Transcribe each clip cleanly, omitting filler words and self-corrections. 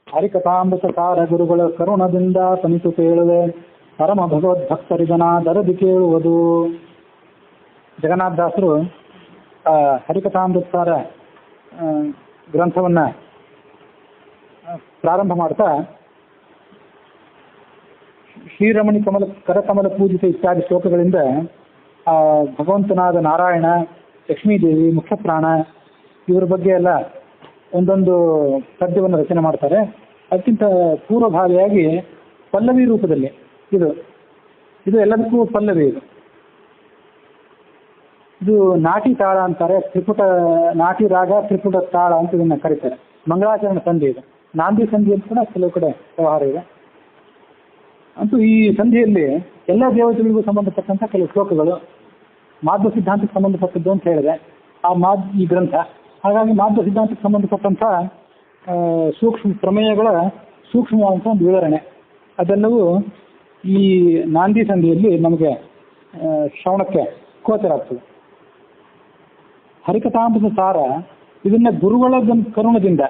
ಹರಿಕಥಾಮೃತ ಸಾರ ಗುರುಗಳ ಕರುಣದಿಂದ ತನಿತು ಕೇಳುವೆ, ಪರಮ ಭಗವದ್ಭಕ್ತರಿದನಾದರದಿ ಕೇಳುವುದು. ಜಗನ್ನಾಥದಾಸರು ಹರಿಕಥಾಮೃತ ಸಾರ ಗ್ರಂಥವನ್ನು ಪ್ರಾರಂಭ ಮಾಡ್ತಾ ಶ್ರೀರಮಣಿ ಕರಕಮಲ ಪೂಜಿತ ಇತ್ಯಾದಿ ಶ್ಲೋಕಗಳಿಂದ ಭಗವಂತನಾದ ನಾರಾಯಣ, ಲಕ್ಷ್ಮೀದೇವಿ, ಮುಖ್ಯಪ್ರಾಣ ಇವರ ಬಗ್ಗೆ ಎಲ್ಲ ಒಂದೊಂದು ಪದ್ಯವನ್ನು ರಚನೆ ಮಾಡ್ತಾರೆ. ಅದಕ್ಕಿಂತ ಪೂರ್ವಭಾವಿಯಾಗಿ ಪಲ್ಲವಿ ರೂಪದಲ್ಲಿ ಇದು ಎಲ್ಲದಕ್ಕೂ ಪಲ್ಲವಿ. ಇದು ನಾಟಿ ತಾಳ ಅಂತಾರೆ, ತ್ರಿಪುಟ ನಾಟಿ ರಾಗ, ತ್ರಿಪುಟ ತಾಳ ಅಂತ ಇದನ್ನ ಕರೀತಾರೆ. ಮಂಗಳಾಚರಣೆ ಸಂಧಿ ಇದೆ, ನಾಂದಿ ಸಂಧಿ ಅಂತ ಕೂಡ ಕೆಲವು ಕಡೆ ವ್ಯವಹಾರ ಇದೆ. ಅಂತೂ ಈ ಸಂಧಿಯಲ್ಲಿ ಎಲ್ಲ ದೇವತೆಗಳಿಗೂ ಸಂಬಂಧಪಟ್ಟಂಥ ಕೆಲವು ಶ್ಲೋಕಗಳು ಮಾಧ್ವ ಸಿದ್ಧಾಂತಕ್ಕೆ ಸಂಬಂಧಪಟ್ಟದ್ದು ಅಂತ ಹೇಳಿದೆ ಈ ಗ್ರಂಥ. ಹಾಗಾಗಿ ಮಾಧ್ವ ಸಿದ್ಧಾಂತಕ್ಕೆ ಸಂಬಂಧಪಟ್ಟಂಥ ಸೂಕ್ಷ್ಮ ಪ್ರಮೇಯಗಳ ಸೂಕ್ಷ್ಮವಾದಂಥ ಒಂದು ವಿವರಣೆ ಅದೆಲ್ಲವೂ ಈ ನಾಂದಿ ಸಂಧಿಯಲ್ಲಿ ನಮಗೆ ಶ್ರವಣಕ್ಕೆ ಗೋಚರ ಆಗ್ತದೆ. ಹರಿಕಥಾಮೃತ ಸಾರ ಇದನ್ನ ಗುರುಗಳ ಕರುಣದಿಂದ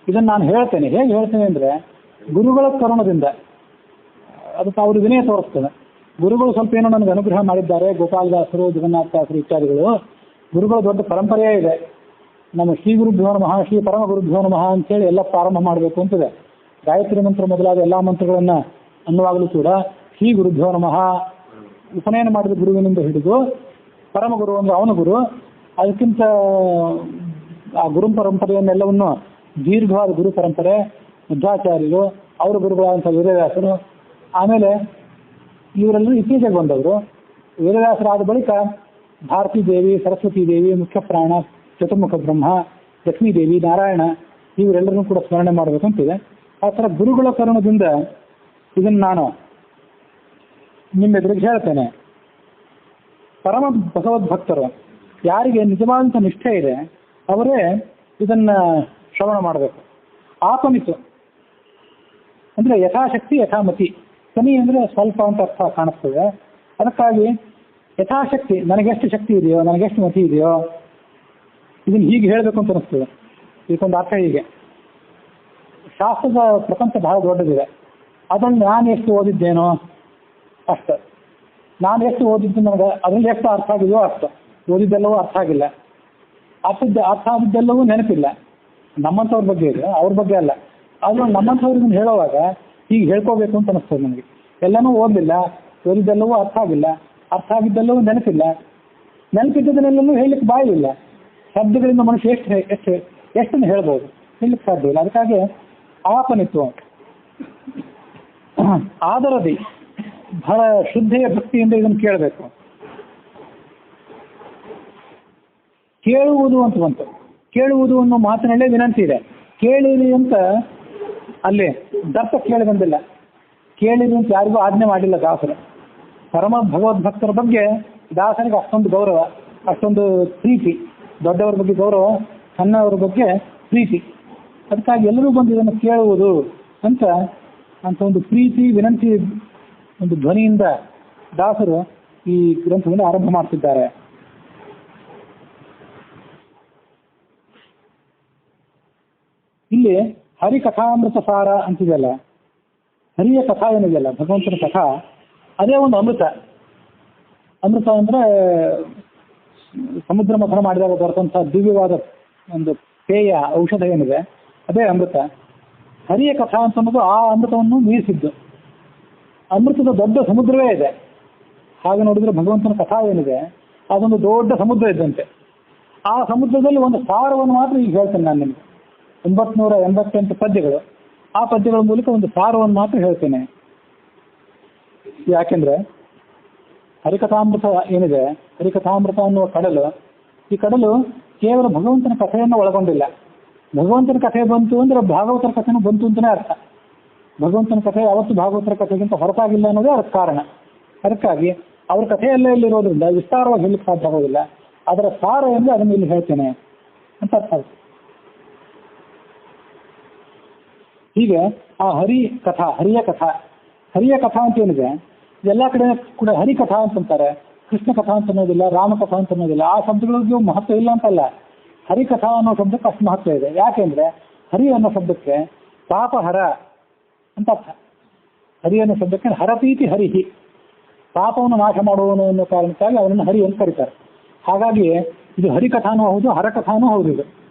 ಇದನ್ನು ನಾನು ಹೇಳ್ತೇನೆ. ಹೇಗೆ ಹೇಳ್ತೇನೆ ಅಂದರೆ ಗುರುಗಳ ಕರುಣದಿಂದ. ಅದಕ್ಕೆ ಅವರು ವಿನಯ ತೋರಿಸ್ತದೆ. ಗುರುಗಳು ಸ್ವಲ್ಪ ಏನೋ ನನಗೆ ಅನುಗ್ರಹ ಮಾಡಿದ್ದಾರೆ, ಗೋಪಾಲದಾಸರು, ಜಗನ್ನಾಥದಾಸರು ಇತ್ಯಾದಿಗಳು. ಗುರುಗಳ ದೊಡ್ಡ ಪರಂಪರೆಯೇ ಇದೆ. ನಮ್ಮ ಶ್ರೀ ಗುರುಭ್ಯೋ ನಮಃ, ಶ್ರೀ ಪರಮ ಗುರುಭ್ಯೋ ನಮಃ ಅಂತೇಳಿ ಎಲ್ಲ ಪ್ರಾರಂಭ ಮಾಡಬೇಕು ಅಂತಿದೆ. ಗಾಯತ್ರಿ ಮಂತ್ರ ಮೊದಲಾದ ಎಲ್ಲ ಮಂತ್ರಗಳನ್ನು ಅನ್ನುವಾಗಲೂ ಕೂಡ ಶ್ರೀ ಗುರುಭ್ಯೋ ನಮಃ ಉಪನಯನ ಮಾಡಿದ ಗುರುವಿನಿಂದ ಹಿಡಿದು ಪರಮ ಗುರು ಅಂದರೆ ಅವನ ಗುರು, ಅದಕ್ಕಿಂತ ಆ ಗುರು ಪರಂಪರೆಯನ್ನೆಲ್ಲವನ್ನು ದೀರ್ಘವಾದ ಗುರು ಪರಂಪರೆ, ಮಧ್ವಾಚಾರ್ಯರು, ಅವರ ಗುರುಗಳಾದಂಥ ವೇದವ್ಯಾಸರು, ಆಮೇಲೆ ಇವರೆಲ್ಲರೂ ಇತ್ತೀಚೆಗೆ ಬಂದವರು. ವೇದವ್ಯಾಸರಾದ ಬಳಿಕ ಭಾರತೀ ದೇವಿ, ಸರಸ್ವತೀ ದೇವಿ, ಮುಖ್ಯಪ್ರಾಣ, ಚತುರ್ಮುಖ ಬ್ರಹ್ಮ, ಲಕ್ಷ್ಮೀದೇವಿ, ನಾರಾಯಣ ಇವರೆಲ್ಲರನ್ನೂ ಕೂಡ ಸ್ಮರಣೆ ಮಾಡಬೇಕಂತಿದೆ. ಆ ಥರ ಗುರುಗಳ ಕರುಣದಿಂದ ಇದನ್ನು ನಾನು ನಿಮ್ಮೆದುರಿಗೆ ಹೇಳ್ತೇನೆ. ಪರಮ ಭಗವದ್ಭಕ್ತರು ಯಾರಿಗೆ ನಿಜವಾದಂಥ ನಿಷ್ಠೆ ಇದೆ ಅವರೇ ಇದನ್ನು ಶ್ರವಣ ಮಾಡಬೇಕು. ಆಪಮಿತು ಅಂದರೆ ಯಥಾಶಕ್ತಿ ಯಥಾಮತಿ. ತನಿ ಅಂದರೆ ಸ್ವಲ್ಪ ಅಂತ ಅರ್ಥ ಕಾಣಿಸ್ತದೆ. ಅದಕ್ಕಾಗಿ ಯಥಾಶಕ್ತಿ, ನನಗೆಷ್ಟು ಶಕ್ತಿ ಇದೆಯೋ, ನನಗೆಷ್ಟು ಮತಿ ಇದೆಯೋ ಇದನ್ನು ಹೀಗೆ ಹೇಳಬೇಕು ಅಂತ ಅನಿಸ್ತದೆ. ಇದಕ್ಕೊಂದು ಅರ್ಥ ಹೀಗೆ. ಶಾಸ್ತ್ರದ ಪ್ರಪಂಚ ಬಹಳ ದೊಡ್ಡದಿದೆ. ಅದನ್ನು ನಾನು ಎಷ್ಟು ಓದಿದ್ದೇನೋ ಅಷ್ಟು, ನಾನು ಎಷ್ಟು ಓದಿದ್ದು ನನಗೆ ಅದರಲ್ಲಿ ಎಷ್ಟು ಅರ್ಥ ಆಗಿದೆಯೋ ಅಷ್ಟು. ಓದಿದ್ದೆಲ್ಲವೂ ಅರ್ಥ ಆಗಿಲ್ಲ, ಅರ್ಥ ಆಗಿದ್ದೆಲ್ಲವೂ ನೆನಪಿಲ್ಲ. ನಮ್ಮಂಥವ್ರ ಬಗ್ಗೆ ಇದೆ, ಅವ್ರ ಬಗ್ಗೆ ಅಲ್ಲ. ಆದರೂ ನಮ್ಮಂಥವ್ರಿಗೆ ಹೇಳುವಾಗ ಹೀಗೆ ಹೇಳ್ಕೋಬೇಕು ಅಂತ ಅನಿಸ್ತದೆ ನನಗೆ. ಎಲ್ಲನೂ ಓದಲಿಲ್ಲ, ಓದಿದ್ದೆಲ್ಲವೂ ಅರ್ಥ ಆಗಿಲ್ಲ, ಅರ್ಥ ಆಗಿದ್ದೆಲ್ಲವೂ ನೆನಪಿಲ್ಲ, ನೆನಪಿದ್ದದನ್ನೆಲ್ಲವೂ ಹೇಳಲಿಕ್ಕೆ ಬಾಯಿಲ್ಲ. ಶಬ್ದಗಳಿಂದ ಮನುಷ್ಯ ಎಷ್ಟನ್ನು ಹೇಳ್ಬೋದು, ಹೇಳಲಿಕ್ಕೆ ಸಾಧ್ಯ ಇಲ್ಲ. ಅದಕ್ಕಾಗಿ ಆಪನಿತ್ವ ಆದರದಿ ಬಹಳ ಶ್ರದ್ಧೆಯ ಭಕ್ತಿಯಿಂದ ಇದನ್ನು ಕೇಳಬೇಕು. ಕೇಳುವುದು ಅಂತ ಬಂತು. ಕೇಳುವುದು ಅನ್ನೋ ಮಾತಿನಲ್ಲೇ ವಿನಂತಿ ಇದೆ. ಕೇಳಿರಿ ಅಂತ ಅಲ್ಲಿ ದರ್ಪ ಕೇಳಿ ಬಂದಿಲ್ಲ. ಕೇಳಿರಿ ಅಂತ ಯಾರಿಗೂ ಆಜ್ಞೆ ಮಾಡಿಲ್ಲ ದಾಸರು. ಪರಮ ಭಗವದ್ಭಕ್ತರ ಬಗ್ಗೆ ದಾಸನಿಗೆ ಅಷ್ಟೊಂದು ಗೌರವ, ಅಷ್ಟೊಂದು ಪ್ರೀತಿ. ದೊಡ್ಡವರ ಬಗ್ಗೆ ಗೌರವ, ಸಣ್ಣವರ ಬಗ್ಗೆ ಪ್ರೀತಿ. ಅದಕ್ಕಾಗಿ ಎಲ್ಲರೂ ಬಂದು ಇದನ್ನು ಕೇಳುವುದು ಅಂತ ಒಂದು ಪ್ರೀತಿ ವಿನಂತಿ ಒಂದು ಧ್ವನಿಯಿಂದ ದಾಸರು ಈ ಗ್ರಂಥವನ್ನು ಆರಂಭ ಮಾಡ್ತಿದ್ದಾರೆ. ಇಲ್ಲಿ ಹರಿಕಥಾಮೃತ ಸಾರ ಅಂತಿದೆಯಲ್ಲ, ಹರಿಯ ಕಥಾ ಏನಿದೆಯಲ್ಲ, ಭಗವಂತನ ಕಥಾ, ಅದೇ ಒಂದು ಅಮೃತ. ಅಮೃತ ಅಂದರೆ ಸಮುದ್ರ ಮಥನ ಮಾಡಿದಾಗ ಬರ್ತಂಥ ದಿವ್ಯವಾದ ಒಂದು ಪೇಯ ಔಷಧ ಏನಿದೆ ಅದೇ ಅಮೃತ. ಹರಿಯ ಕಥಾ ಅಂತ ಅನ್ನೋದು ಆ ಅಮೃತವನ್ನು ಮೀರಿಸಿದ್ದು. ಅಮೃತದ ದೊಡ್ಡ ಸಮುದ್ರವೇ ಇದೆ. ಹಾಗೆ ನೋಡಿದ್ರೆ ಭಗವಂತನ ಕಥಾ ಏನಿದೆ ಅದೊಂದು ದೊಡ್ಡ ಸಮುದ್ರ ಇದ್ದಂತೆ. ಆ ಸಮುದ್ರದಲ್ಲಿ ಒಂದು ಸಾರವನ್ನು ಮಾತ್ರ ಈಗ ಹೇಳ್ತೇನೆ ನಾನು ನಿಮಗೆ. 988 ಪದ್ಯಗಳು. ಆ ಪದ್ಯಗಳ ಮೂಲಕ ಒಂದು ಸಾರವನ್ನು ಮಾತ್ರ ಹೇಳ್ತೇನೆ. ಯಾಕೆಂದ್ರೆ ಹರಿಕಥಾಮೃತ ಏನಿದೆ, ಹರಿಕಥಾಮೃತ ಅನ್ನುವ ಕಡಲು, ಈ ಕಡಲು ಕೇವಲ ಭಗವಂತನ ಕಥೆಯನ್ನು ಒಳಗೊಂಡಿಲ್ಲ. ಭಗವಂತನ ಕಥೆ ಬಂತು ಅಂದ್ರೆ ಭಾಗವತರ ಕಥೆನೂ ಬಂತು ಅಂತಲೇ ಅರ್ಥ. ಭಗವಂತನ ಕಥೆ ಯಾವತ್ತು ಭಾಗವತರ ಕಥೆಗಿಂತ ಹೊರತಾಗಿಲ್ಲ ಅನ್ನೋದೇ ಅದಕ್ಕೆ ಕಾರಣ. ಅದಕ್ಕಾಗಿ ಅವ್ರ ಕಥೆಯಲ್ಲೇ ಇಲ್ಲಿರೋದ್ರಿಂದ ವಿಸ್ತಾರವಾಗಿ ಹೇಳಲಿಕ್ಕೆ ಸಾಧ್ಯ ಆಗೋದಿಲ್ಲ. ಅದರ ಸಾರ ಎಂದು ಅದನ್ನು ಇಲ್ಲಿ ಹೇಳ್ತೇನೆ ಅಂತ ಅರ್ಥ. ಹೀಗೆ ಆ ಹರಿಯ ಕಥಾ ಅಂತ ಏನಿದೆ ಎಲ್ಲ ಕಡೆ ಕೂಡ ಹರಿಕಥಾ ಅಂತಂತಾರೆ. ಕೃಷ್ಣ ಕಥಾ ಅಂತ ಅನ್ನೋದಿಲ್ಲ, ರಾಮಕಥಾ ಅಂತ ಅನ್ನೋದಿಲ್ಲ. ಆ ಶಬ್ದಗಳಿಗೂ ಮಹತ್ವ ಇಲ್ಲ ಅಂತಲ್ಲ. ಹರಿಕಥಾ ಅನ್ನೋ ಶಬ್ದಕ್ಕೆ ಅಷ್ಟು ಮಹತ್ವ ಇದೆ. ಯಾಕೆಂದ್ರೆ ಹರಿ ಅನ್ನೋ ಶಬ್ದಕ್ಕೆ ಪಾಪಹರ ಅಂತ ಅರ್ಥ. ಹರಿ ಅನ್ನೋ ಶಬ್ದಕ್ಕೆ ಹರತೀತಿ ಹರಿಹಿ, ಪಾಪವನ್ನು ನಾಶ ಮಾಡುವನು ಅನ್ನೋ ಕಾರಣಕ್ಕಾಗಿ ಅವನನ್ನು ಹರಿ ಅಂತ ಕರೀತಾರೆ. ಹಾಗಾಗಿ ಇದು ಹರಿಕಥಾನೂ ಹೌದು, ಹರಕಥಾನೂ ಹೌದು. ಇದು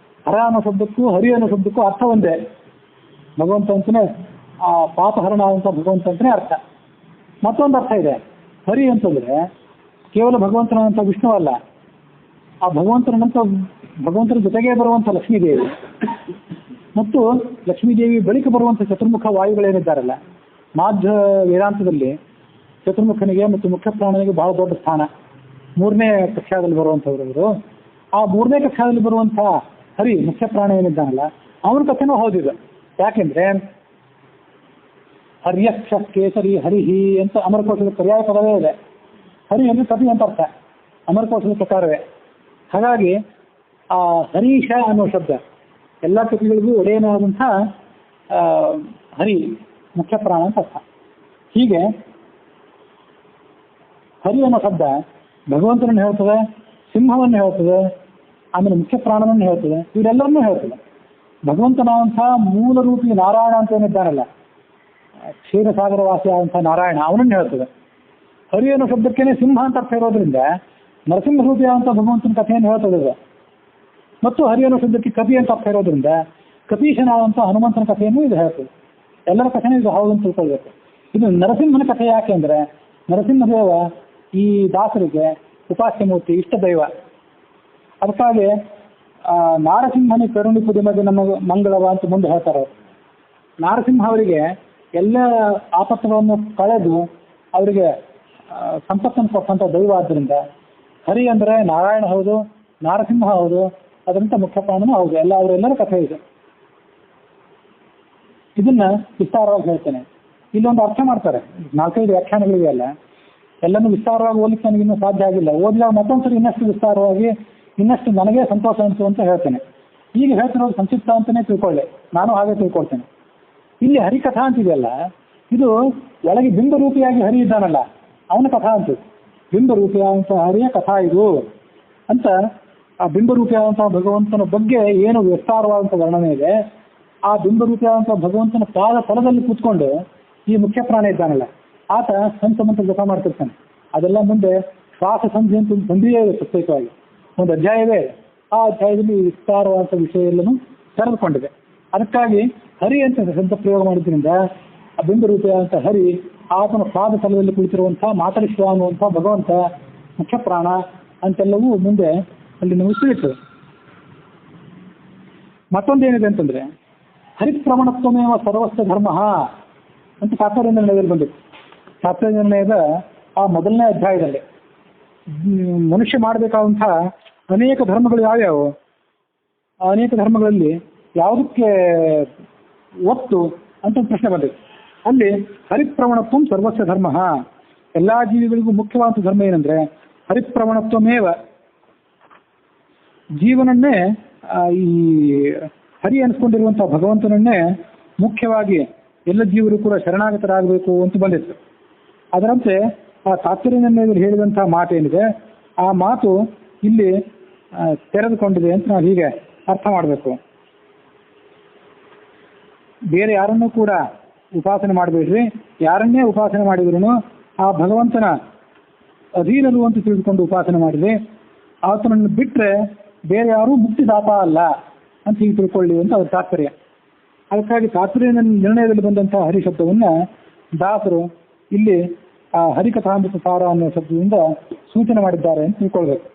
ಹರ ಅನ್ನೋ ಶಬ್ದಕ್ಕೂ ಹರಿ ಅನ್ನೋ ಶಬ್ದಕ್ಕೂ ಅರ್ಥ ಒಂದೇ. ಭಗವಂತ ಅಂತಲೇ ಆ ಪಾಪಹರಣ ಅಂತ ಭಗವಂತ ಅಂತಲೇ ಅರ್ಥ. ಮತ್ತೊಂದು ಅರ್ಥ ಇದೆ. ಹರಿ ಅಂತಂದ್ರೆ ಕೇವಲ ಭಗವಂತನಂತ ವಿಷ್ಣು ಅಲ್ಲ, ಆ ಭಗವಂತನ ಜೊತೆಗೆ ಬರುವಂಥ ಲಕ್ಷ್ಮೀದೇವಿ ಮತ್ತು ಲಕ್ಷ್ಮೀದೇವಿ ಬಳಿಕ ಬರುವಂಥ ಚತುರ್ಮುಖ ವಾಯುಗಳೇನಿದ್ದಾರಲ್ಲ, ಮಾಧ್ಯ ವೇದಾಂತದಲ್ಲಿ ಚತುರ್ಮುಖನಿಗೆ ಮತ್ತು ಮುಖ್ಯ ಪ್ರಾಣನಿಗೆ ಬಹಳ ದೊಡ್ಡ ಸ್ಥಾನ. 3ನೇ ಕಕ್ಷಾದಲ್ಲಿ ಬರುವಂಥವ್ರು. ಆ 3ನೇ ಕಕ್ಷಾದಲ್ಲಿ ಬರುವಂಥ ಹರಿ ಮುಖ್ಯ ಪ್ರಾಣ ಏನಿದ್ದಾನಲ್ಲ ಅವನ ಕಥೆನೂ ಹೌದಿದೆ. ಯಾಕೆಂದ್ರೆ ಹರ್ಯಕ್ಷ ಕೇಸರಿ ಹರಿಹಿ ಅಂತ ಅಮರಕೋಶದ ಪರ್ಯಾಯ ಪದವೇ ಇದೆ. ಹರಿ ಅಂದ್ರೆ ಕಪಿ ಅಂತ ಅರ್ಥ ಅಮರಕೋಶದ ಪ್ರಕಾರವೇ. ಹಾಗಾಗಿ ಆ ಹರೀಶ ಅನ್ನೋ ಶಬ್ದ ಎಲ್ಲ ಕಪಿಗಳಿಗೂ ಒಡೆಯನಾದಂಥ ಹರಿ ಮುಖ್ಯ ಪ್ರಾಣ ಅಂತ ಅರ್ಥ. ಹೀಗೆ ಹರಿ ಅನ್ನೋ ಶಬ್ದ ಭಗವಂತನನ್ನು ಹೇಳ್ತದೆ, ಸಿಂಹವನ್ನು ಹೇಳ್ತದೆ, ಆಮೇಲೆ ಮುಖ್ಯ ಪ್ರಾಣನನ್ನು ಹೇಳ್ತದೆ, ಇವರೆಲ್ಲರನ್ನೂ ಹೇಳ್ತದೆ. ಭಗವಂತನಾದಂಥ ಮೂಲ ರೂಪಿ ನಾರಾಯಣ ಅಂತ ಏನಿದ್ದಾನಲ್ಲ, ಕ್ಷೀರಸಾಗರ ವಾಸಿ ಆದಂಥ ನಾರಾಯಣ, ಅವನನ್ನು ಹೇಳ್ತದೆ. ಹರಿ ಅನ್ನೋ ಶಬ್ದಕ್ಕೇನೆ ಸಿಂಹ ಅಂತ ಅರ್ಥ ಇರೋದ್ರಿಂದ ನರಸಿಂಹ ರೂಪಿಯಾದಂಥ ಭಗವಂತನ ಕಥೆಯನ್ನು ಹೇಳ್ತದೆ. ಮತ್ತು ಹರಿ ಅನ್ನೋ ಶಬ್ದಕ್ಕೆ ಕಪಿ ಅಂತ ಅರ್ಥ ಇರೋದ್ರಿಂದ ಕಪೀಶನಾದಂಥ ಹನುಮಂತನ ಕಥೆಯನ್ನು ಇದು ಹೇಳ್ತದೆ. ಎಲ್ಲರ ಕಥೆನೂ ಇದು ಹೌದು ಅಂತ ತಿಳ್ಕೊಳ್ಬೇಕು. ಇದು ನರಸಿಂಹನ ಕಥೆ ಯಾಕೆ ಅಂದರೆ ನರಸಿಂಹದೇವ ಈ ದಾಸರಿಗೆ ಉಪಾಸ್ಯ ಮೂರ್ತಿ, ಇಷ್ಟ ದೈವ. ಅದಕ್ಕಾಗಿ ನಾರಸಿಂಹನಿ ಕರುಣಿಪುದಿ ಮಧ್ಯೆ ನಮ್ಮ ಮಂಗಳವ ಅಂತ ಮುಂದೆ ಹೇಳ್ತಾರೆ. ನಾರಸಿಂಹ ಅವರಿಗೆ ಎಲ್ಲ ಆಪತ್ತುಗಳನ್ನು ಕಳೆದು ಅವರಿಗೆ ಸಂಪತ್ತನ್ನು ಕೊಟ್ಟಂಥ ದೈವ. ಆದ್ದರಿಂದ ಹರಿ ಅಂದರೆ ನಾರಾಯಣ ಹೌದು, ನಾರಸಿಂಹ ಹೌದು, ಅದರಂತ ಮುಖ್ಯ ಪ್ರಾಣನೂ ಹೌದು. ಅವರೆಲ್ಲರ ಕಥೆ ಇದೆ. ಇದನ್ನ ವಿಸ್ತಾರವಾಗಿ ಹೇಳ್ತೇನೆ. ಇಲ್ಲೊಂದು ಅರ್ಥ ಮಾಡ್ತಾರೆ, 4-5 ವ್ಯಾಖ್ಯಾನಗಳಿವೆ ಅಲ್ಲ, ಎಲ್ಲನೂ ವಿಸ್ತಾರವಾಗಿ ಓದಲಿಕ್ಕೆ ನನಗೆ ಇನ್ನೂ ಸಾಧ್ಯ ಆಗಿಲ್ಲ. ಓದಿದಾಗ ಮತ್ತೊಂದ್ಸರಿ ಇನ್ನಷ್ಟು ವಿಸ್ತಾರವಾಗಿ ಇನ್ನಷ್ಟು ನನಗೆ ಸಂತೋಷ ಅನಿಸು ಅಂತ ಹೇಳ್ತೇನೆ. ಈಗ ಹೇಳ್ತಿರೋದು ಸಂಕ್ಷಿಪ್ತ ಅಂತಲೇ ತಿಳ್ಕೊಳ್ಳಿ, ನಾನು ಹಾಗೆ ತಿಳ್ಕೊಳ್ತೇನೆ. ಇಲ್ಲಿ ಹರಿಕಥಾ ಅಂತಿದೆಯಲ್ಲ, ಇದು ಒಳಗೆ ಬಿಂಬರೂಪಿಯಾಗಿ ಹರಿ ಇದ್ದಾನಲ್ಲ ಅವನ ಕಥಾ ಅಂತ. ಬಿಂಬರೂಪಿಯಾದಂಥ ಹರಿಯ ಕಥಾ ಇದು ಅಂತ. ಆ ಬಿಂಬರೂಪಿಯಾದಂಥ ಭಗವಂತನ ಬಗ್ಗೆ ಏನು ವಿಸ್ತಾರವಾದಂಥ ವರ್ಣನೆ ಇದೆ. ಆ ಬಿಂಬರೂಪಿಯಾದಂಥ ಭಗವಂತನ ಪಾದ ತಲದಲ್ಲಿ ಕೂತ್ಕೊಂಡು ಈ ಮುಖ್ಯ ಪ್ರಾಣ ಇದ್ದಾನಲ್ಲ ಆತ ಸಂತ ಜಪ ಮಾಡ್ತಿರ್ತಾನೆ. ಅದೆಲ್ಲ ಮುಂದೆ ಶ್ವಾಸ ಸಂಧಿ ಅಂತ ಒಂದು ಸಂಧಿಯೇ ಇದೆ, ಪ್ರತ್ಯೇಕವಾಗಿ ಒಂದು ಅಧ್ಯಾಯವೇ. ಆ ಅಧ್ಯಾಯದಲ್ಲಿ ವಿಸ್ತಾರವಾದಂಥ ವಿಷಯ ಎಲ್ಲನೂ ತೆರೆದುಕೊಂಡಿದೆ. ಅದಕ್ಕಾಗಿ ಹರಿ ಅಂತ ಶಬ್ದ ಪ್ರಯೋಗ ಮಾಡಿದ್ರಿಂದ ಆ ಬಿಂಬರೂಪಿಯಾದಂಥ ಹರಿ ಆತನ ಪಾದ ತಲದಲ್ಲಿ ಕುಳಿತಿರುವಂಥ ಮಾತರಿಸುವ ಅನ್ನುವಂಥ ಭಗವಂತ ಮುಖ್ಯ ಪ್ರಾಣ ಅಂತೆಲ್ಲವೂ ಮುಂದೆ ಅಲ್ಲಿ ನಾವು ತಿಳಿತು. ಮತ್ತೊಂದೇನಿದೆ ಅಂತಂದ್ರೆ ಹರಿಪ್ರವಣತ್ವಮೇವ ಸರ್ವಸ್ವ ಧರ್ಮ ಅಂತ ತಾತ್ಪರ್ಯ ನಿರ್ಣಯದಲ್ಲಿ ಬಂದಿತ್ತು. ತಾತ್ಪರ್ಯ ನಿರ್ಣಯದ ಆ ಮೊದಲನೇ ಅಧ್ಯಾಯದಲ್ಲಿ ಮನುಷ್ಯ ಮಾಡಬೇಕಾದಂಥ ಅನೇಕ ಧರ್ಮಗಳು ಯಾವ್ಯಾವು, ಆ ಅನೇಕ ಧರ್ಮಗಳಲ್ಲಿ ಯಾವುದಕ್ಕೆ ಒತ್ತು ಅಂತ ಪ್ರಶ್ನೆ ಬಂದಿತ್ತು. ಅಲ್ಲಿ ಹರಿಪ್ರವಣತ್ವ ಸರ್ವಸ್ವ ಧರ್ಮ, ಎಲ್ಲಾ ಜೀವಿಗಳಿಗೂ ಮುಖ್ಯವಾದ ಧರ್ಮ ಏನಂದ್ರೆ ಹರಿಪ್ರವಣತ್ವಮೇವ, ಜೀವನನ್ನೇ ಈ ಹರಿ ಅನ್ಸ್ಕೊಂಡಿರುವಂತಹ ಭಗವಂತನನ್ನೇ ಮುಖ್ಯವಾಗಿ ಎಲ್ಲ ಜೀವರು ಕೂಡ ಶರಣಾಗತರಾಗಬೇಕು ಅಂತ ಬಂದಿತ್ತು. ಅದರಂತೆ ಆ ತಾತ್ಪರ್ಯ ನಿರ್ಣಯದಲ್ಲಿ ಹೇಳಿದಂತಹ ಮಾತೇನಿದೆ ಆ ಮಾತು ಇಲ್ಲಿ ತೆರೆದುಕೊಂಡಿದೆ ಅಂತ ನಾವು ಹೀಗೆ ಅರ್ಥ ಮಾಡಬೇಕು. ಬೇರೆ ಯಾರನ್ನೂ ಕೂಡ ಉಪಾಸನೆ ಮಾಡಬೇಡ್ರಿ, ಯಾರನ್ನೇ ಉಪಾಸನೆ ಮಾಡಿದ್ರು ಆ ಭಗವಂತನ ಅಧೀನರು ಅಂತ ತಿಳಿದುಕೊಂಡು ಉಪಾಸನೆ ಮಾಡಿದ್ರಿ, ಆತನನ್ನು ಬಿಟ್ಟರೆ ಬೇರೆ ಯಾರೂ ಮುಕ್ತಿದಾತ ಅಲ್ಲ ಅಂತ ಹೀಗೆ ತಿಳ್ಕೊಳ್ಳಿ ಅಂತ ಅವ್ರ ತಾತ್ಪರ್ಯ. ಅದಕ್ಕಾಗಿ ತಾತ್ಪರ್ಯ ನಿರ್ಣಯದಲ್ಲಿ ಬಂದಂತಹ ಹರಿ ಶಬ್ದವನ್ನ ದಾಸರು ಇಲ್ಲಿ ಆ ಹರಿಕಥಾಮೃತ ಸಾರ ಅನ್ನೋ ಶಬ್ದದಿಂದ ಸೂಚನೆ ಮಾಡಿದ್ದಾರೆ ಅಂತ ತಿಳ್ಕೊಳ್ಬೇಕು.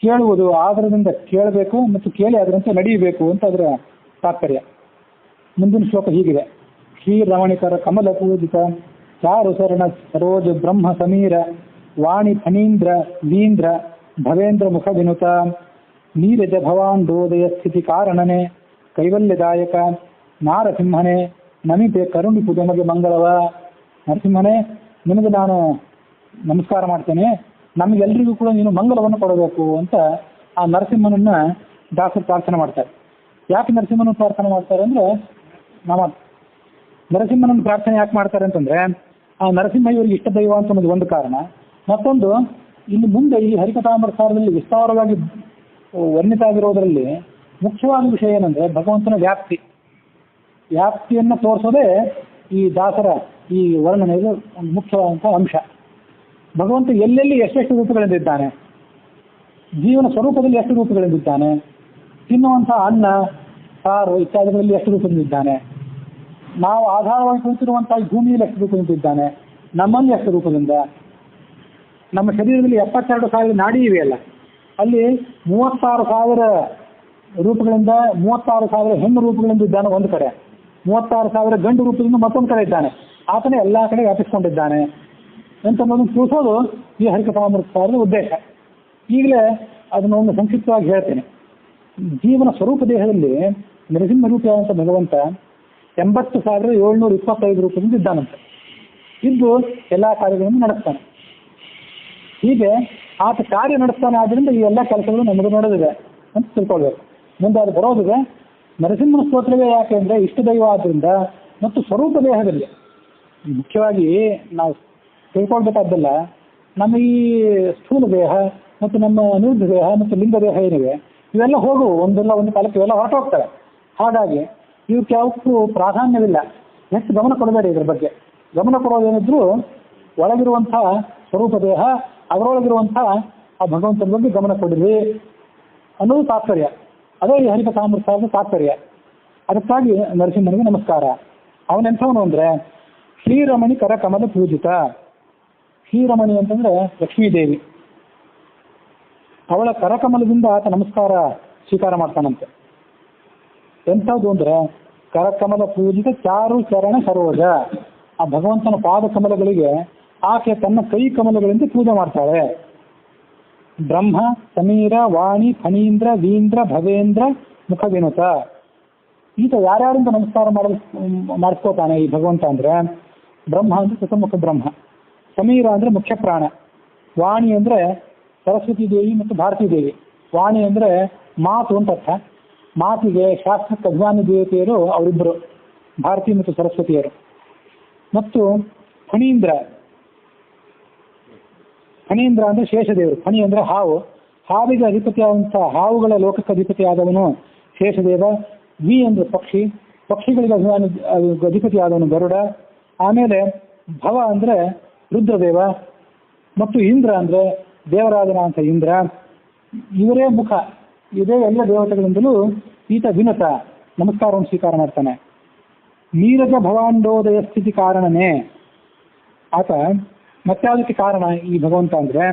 ಕೇಳುವುದು ಆದರದಿಂದ ಕೇಳಬೇಕು ಮತ್ತು ಕೇಳಿ ಅದರಂತೆ ನಡೆಯಬೇಕು ಅಂತ ಅದರ ತಾತ್ಪರ್ಯ. ಮುಂದಿನ ಶ್ಲೋಕ ಹೀಗಿದೆ: ಶ್ರೀರಮಣಿಕರ ಕಮಲ ಪೂಜಿತ ಚಾರು ಶರಣ ಸರೋಜ ಬ್ರಹ್ಮ ಸಮೀರ ವಾಣಿ ಫಣೀಂದ್ರ ವೀಂದ್ರ ಭವೇಂದ್ರ ಮುಖ ವಿನುತ ನೀರಜ ಭವಾಂಡೋದಯ ಸ್ಥಿತಿ ಕಾರಣನೆ ಕೈವಲ್ಯದಾಯಕ ನಾರಸಿಂಹನೇ ನಮಿತೆ ಕರುಣಿ ಪುದಮಗೆ ಮಂಗಳವ. ನರಸಿಂಹನೇ, ನಿಮಗೆ ನಾನು ನಮಸ್ಕಾರ ಮಾಡ್ತೇನೆ, ನಮಗೆಲ್ಲರಿಗೂ ಕೂಡ ನೀನು ಮಂಗಲವನ್ನು ಕೊಡಬೇಕು ಅಂತ ಆ ನರಸಿಂಹನನ್ನ ದಾಸರು ಪ್ರಾರ್ಥನೆ ಮಾಡ್ತಾರೆ. ಯಾಕೆ ನರಸಿಂಹನ ಪ್ರಾರ್ಥನೆ ಮಾಡ್ತಾರೆ ಅಂದ್ರೆ, ನಮ್ಮ ನರಸಿಂಹನ ಪ್ರಾರ್ಥನೆ ಯಾಕೆ ಮಾಡ್ತಾರೆ ಅಂತಂದ್ರೆ ಆ ನರಸಿಂಹ ಇವರಿಗೆ ಇಷ್ಟ ದೈವ ಅಂತ ಅನ್ನೋದು ಒಂದು ಕಾರಣ. ಮತ್ತೊಂದು ಇಲ್ಲಿ ಮುಂದೆ ಈ ಹರಿಕಥಾಮೃತಸಾರದಲ್ಲಿ ವಿಸ್ತಾರವಾಗಿ ವರ್ಣಿತ ಆಗಿರೋದರಲ್ಲಿ ಮುಖ್ಯವಾದ ವಿಷಯ ಏನಂದ್ರೆ ಭಗವಂತನ ವ್ಯಾಪ್ತಿಯನ್ನು ತೋರಿಸೋದೇ ಈ ದಾಸರ ಈ ವರ್ಣನೆಗೆ ಒಂದು ಮುಖ್ಯವಾದಂತಹ ಅಂಶ. ಭಗವಂತ ಎಲ್ಲೆಲ್ಲಿ ಎಷ್ಟೆಷ್ಟು ರೂಪಗಳಿಂದಿದ್ದಾನೆ, ಜೀವನ ಸ್ವರೂಪದಲ್ಲಿ ಎಷ್ಟು ರೂಪಗಳಿಂದಿದ್ದಾನೆ, ತಿನ್ನುವಂತಹ ಅನ್ನ ಸಾರು ಇತ್ಯಾದಿಗಳಲ್ಲಿ ಎಷ್ಟು ರೂಪದಿಂದಿದ್ದಾನೆ, ನಾವು ಆಧಾರವಾಗಿ ಕುಳಿತಿರುವಂತಹ ಭೂಮಿಯಲ್ಲಿ ಎಷ್ಟು ರೂಪದಿಂದಿದ್ದಾನೆ, ನಮ್ಮಲ್ಲಿ ಎಷ್ಟು ರೂಪದಿಂದ, ನಮ್ಮ ಶರೀರದಲ್ಲಿ 72,000 ನಾಡಿ ಇವೆಯಲ್ಲ, ಅಲ್ಲಿ 36,000 ರೂಪಗಳಿಂದ 36,000 ಹೆಣ್ಣು ರೂಪಗಳಿಂದ ಇದ್ದಾನೆ ಒಂದು ಕಡೆ, 36,000 ಗಂಡು ರೂಪದಿಂದ ಮತ್ತೊಂದು ಕಡೆ ಇದ್ದಾನೆ. ಆತನೇ ಎಲ್ಲ ಕಡೆ ವ್ಯಾಪಿಸ್ಕೊಂಡಿದ್ದಾನೆ ಅಂತನ್ನೋದನ್ನು ತಿಳಿಸೋದು ಈ ಹರಿಕಥಾಮೃತಸಾರದ ಉದ್ದೇಶ. ಈಗಲೇ ಅದನ್ನೊಂದು ಸಂಕ್ಷಿಪ್ತವಾಗಿ ಹೇಳ್ತೇನೆ. ಜೀವನ ಸ್ವರೂಪ ದೇಹದಲ್ಲಿ ನರಸಿಂಹ ರೂಪಿಯಾದಂಥ ಭಗವಂತ 80,725 ರೂಪದಿಂದ ಇದ್ದಾನಂತೆ. ಇದ್ದು ಎಲ್ಲ ಕಾರ್ಯಗಳನ್ನು ನಡೆಸ್ತಾನೆ. ಹೀಗೆ ಆತ ಕಾರ್ಯ ನಡೆಸ್ತಾನೆ. ಆದ್ದರಿಂದ ಈ ಎಲ್ಲ ಕೆಲಸಗಳು ನಮಗೆ ನಡೆದಿದೆ ಅಂತ ತಿಳ್ಕೊಳ್ಬೇಕು. ಮುಂದೆ ಅದು ಬರೋದಿದೆ. ನರಸಿಂಹನ ಸ್ತೋತ್ರವೇ ಯಾಕೆ ಅಂದರೆ ಇಷ್ಟ ದೈವ ಆದ್ದರಿಂದ ಮತ್ತು ಸ್ವರೂಪ ದೇಹದಲ್ಲಿ ಮುಖ್ಯವಾಗಿ ನಾವು ತಿಳ್ಕೊಳ್ಬೇಕಾದ್ದಲ್ಲ. ನಮ್ಮ ಈ ಸ್ಥೂಲ ದೇಹ ಮತ್ತು ನಮ್ಮ ಅನಿರುದ್ಧ ದೇಹ ಮತ್ತು ಲಿಂಗ ದೇಹ ಏನಿವೆ ಇವೆಲ್ಲ ಹೋಗುವು, ಒಂದಲ್ಲ ಒಂದು ಕಾಲಕ್ಕೆ ಇವೆಲ್ಲ ಹೊರಟೋಗ್ತವೆ. ಹಾಗಾಗಿ ಇವಕ್ಕೆ ಯಾವಕ್ಕೂ ಪ್ರಾಧಾನ್ಯವಿಲ್ಲ. ಹೆಚ್ಚು ಗಮನ ಕೊಡಬೇಡಿ ಇದರ ಬಗ್ಗೆ. ಗಮನ ಕೊಡೋದೇನಿದ್ರು ಒಳಗಿರುವಂತಹ ಸ್ವರೂಪ ದೇಹ, ಅದರೊಳಗಿರುವಂತಹ ಆ ಭಗವಂತನ ಬಗ್ಗೆ ಗಮನ ಕೊಡಿರಿ ಅನ್ನೋದು ತಾತ್ಪರ್ಯ. ಅದೇ ಈ ಹರಿಕಥಾಮೃತಸಾರದ ತಾತ್ಪರ್ಯ. ಅದಕ್ಕಾಗಿ ನರಸಿಂಹನಿಗೆ ನಮಸ್ಕಾರ. ಅವನೆಂಥವನು ಅಂದರೆ ಶ್ರೀರಮಣಿ ಕರಕಮಲ ಪೂಜಿತ. ಶ್ರೀರಮಣಿ ಅಂತಂದ್ರೆ ಲಕ್ಷ್ಮೀದೇವಿ. ಅವಳ ಕರಕಮಲದಿಂದ ಆತ ನಮಸ್ಕಾರ ಸ್ವೀಕಾರ ಮಾಡ್ತಾನಂತೆ. ಎಂಥದ್ದು ಅಂದ್ರೆ ಕರಕಮಲ ಪೂಜಿತ ಚಾರು ಚರಣ ಸರೋಜ. ಆ ಭಗವಂತನ ಪಾದ ಕಮಲಗಳಿಗೆ ಆಕೆ ತನ್ನ ಕೈ ಕಮಲಗಳಿಂದ ಪೂಜೆ ಮಾಡ್ತಾಳೆ. ಬ್ರಹ್ಮ ಸಮೀರ ವಾಣಿ ಫಣೀಂದ್ರ ವೀಂದ್ರ ಭವೇಂದ್ರ ಮುಖ ವಿನುತ. ಈತ ಯಾರ್ಯಾರಿಂದ ನಮಸ್ಕಾರ ಮಾಡಿಸ್ಕೋತಾನೆ ಈ ಭಗವಂತ ಅಂದ್ರೆ ಬ್ರಹ್ಮ ಅಂದ್ರೆ ಚತುರ್ಮುಖ ಬ್ರಹ್ಮ, ಸಮೀರ ಅಂದ್ರೆ ಮುಖ್ಯ ಪ್ರಾಣ, ವಾಣಿ ಅಂದ್ರೆ ಸರಸ್ವತಿ ದೇವಿ ಮತ್ತು ಭಾರತೀ ದೇವಿ. ವಾಣಿ ಅಂದ್ರೆ ಮಾತು ಅಂತ ಅರ್ಥ. ಮಾತಿಗೆ ಶಾಸ್ತ್ರಕ್ಕೆ ಅಭಿಮಾನಿ ದೇವತೆಯರು ಅವರಿಬ್ಬರು, ಭಾರತಿ ಮತ್ತು ಸರಸ್ವತಿಯರು. ಮತ್ತು ಫಣೀಂದ್ರ ಅಂದ್ರೆ ಶೇಷದೇವರು. ಫಣಿ ಅಂದ್ರೆ ಹಾವು, ಹಾವಿಗೆ ಅಧಿಪತಿಯಾದಂತಹ ಹಾವುಗಳ ಲೋಕಕ್ಕೆ ಅಧಿಪತಿಯಾದವನು ಶೇಷದೇವ. ವಿ ಅಂದ್ರೆ ಪಕ್ಷಿ, ಪಕ್ಷಿಗಳಿಗೆ ಅಧಿಪತಿಯಾದವನು ಗರುಡ. ಆಮೇಲೆ ಭವ ಅಂದ್ರೆ ರುದ್ರದೇವ. ಮತ್ತು ಇಂದ್ರ ಅಂದ್ರೆ ದೇವರಾಜನ ಅಂತ ಇಂದ್ರ. ಇವರೇ ಮುಖ. ಇದೇ ಎಲ್ಲ ದೇವತೆಗಳಿಂದಲೂ ಈತ ವಿನತ ನಮಸ್ಕಾರವನ್ನು ಸ್ವೀಕಾರ ಮಾಡ್ತಾನೆ. ನೀರಜ ಭವಾಂಡೋದಯ ಸ್ಥಿತಿ ಕಾರಣನೇ. ಆತ ಮತ್ತಾದಕ್ಕೆ ಕಾರಣ ಈ ಭಗವಂತ ಅಂದ್ರೆ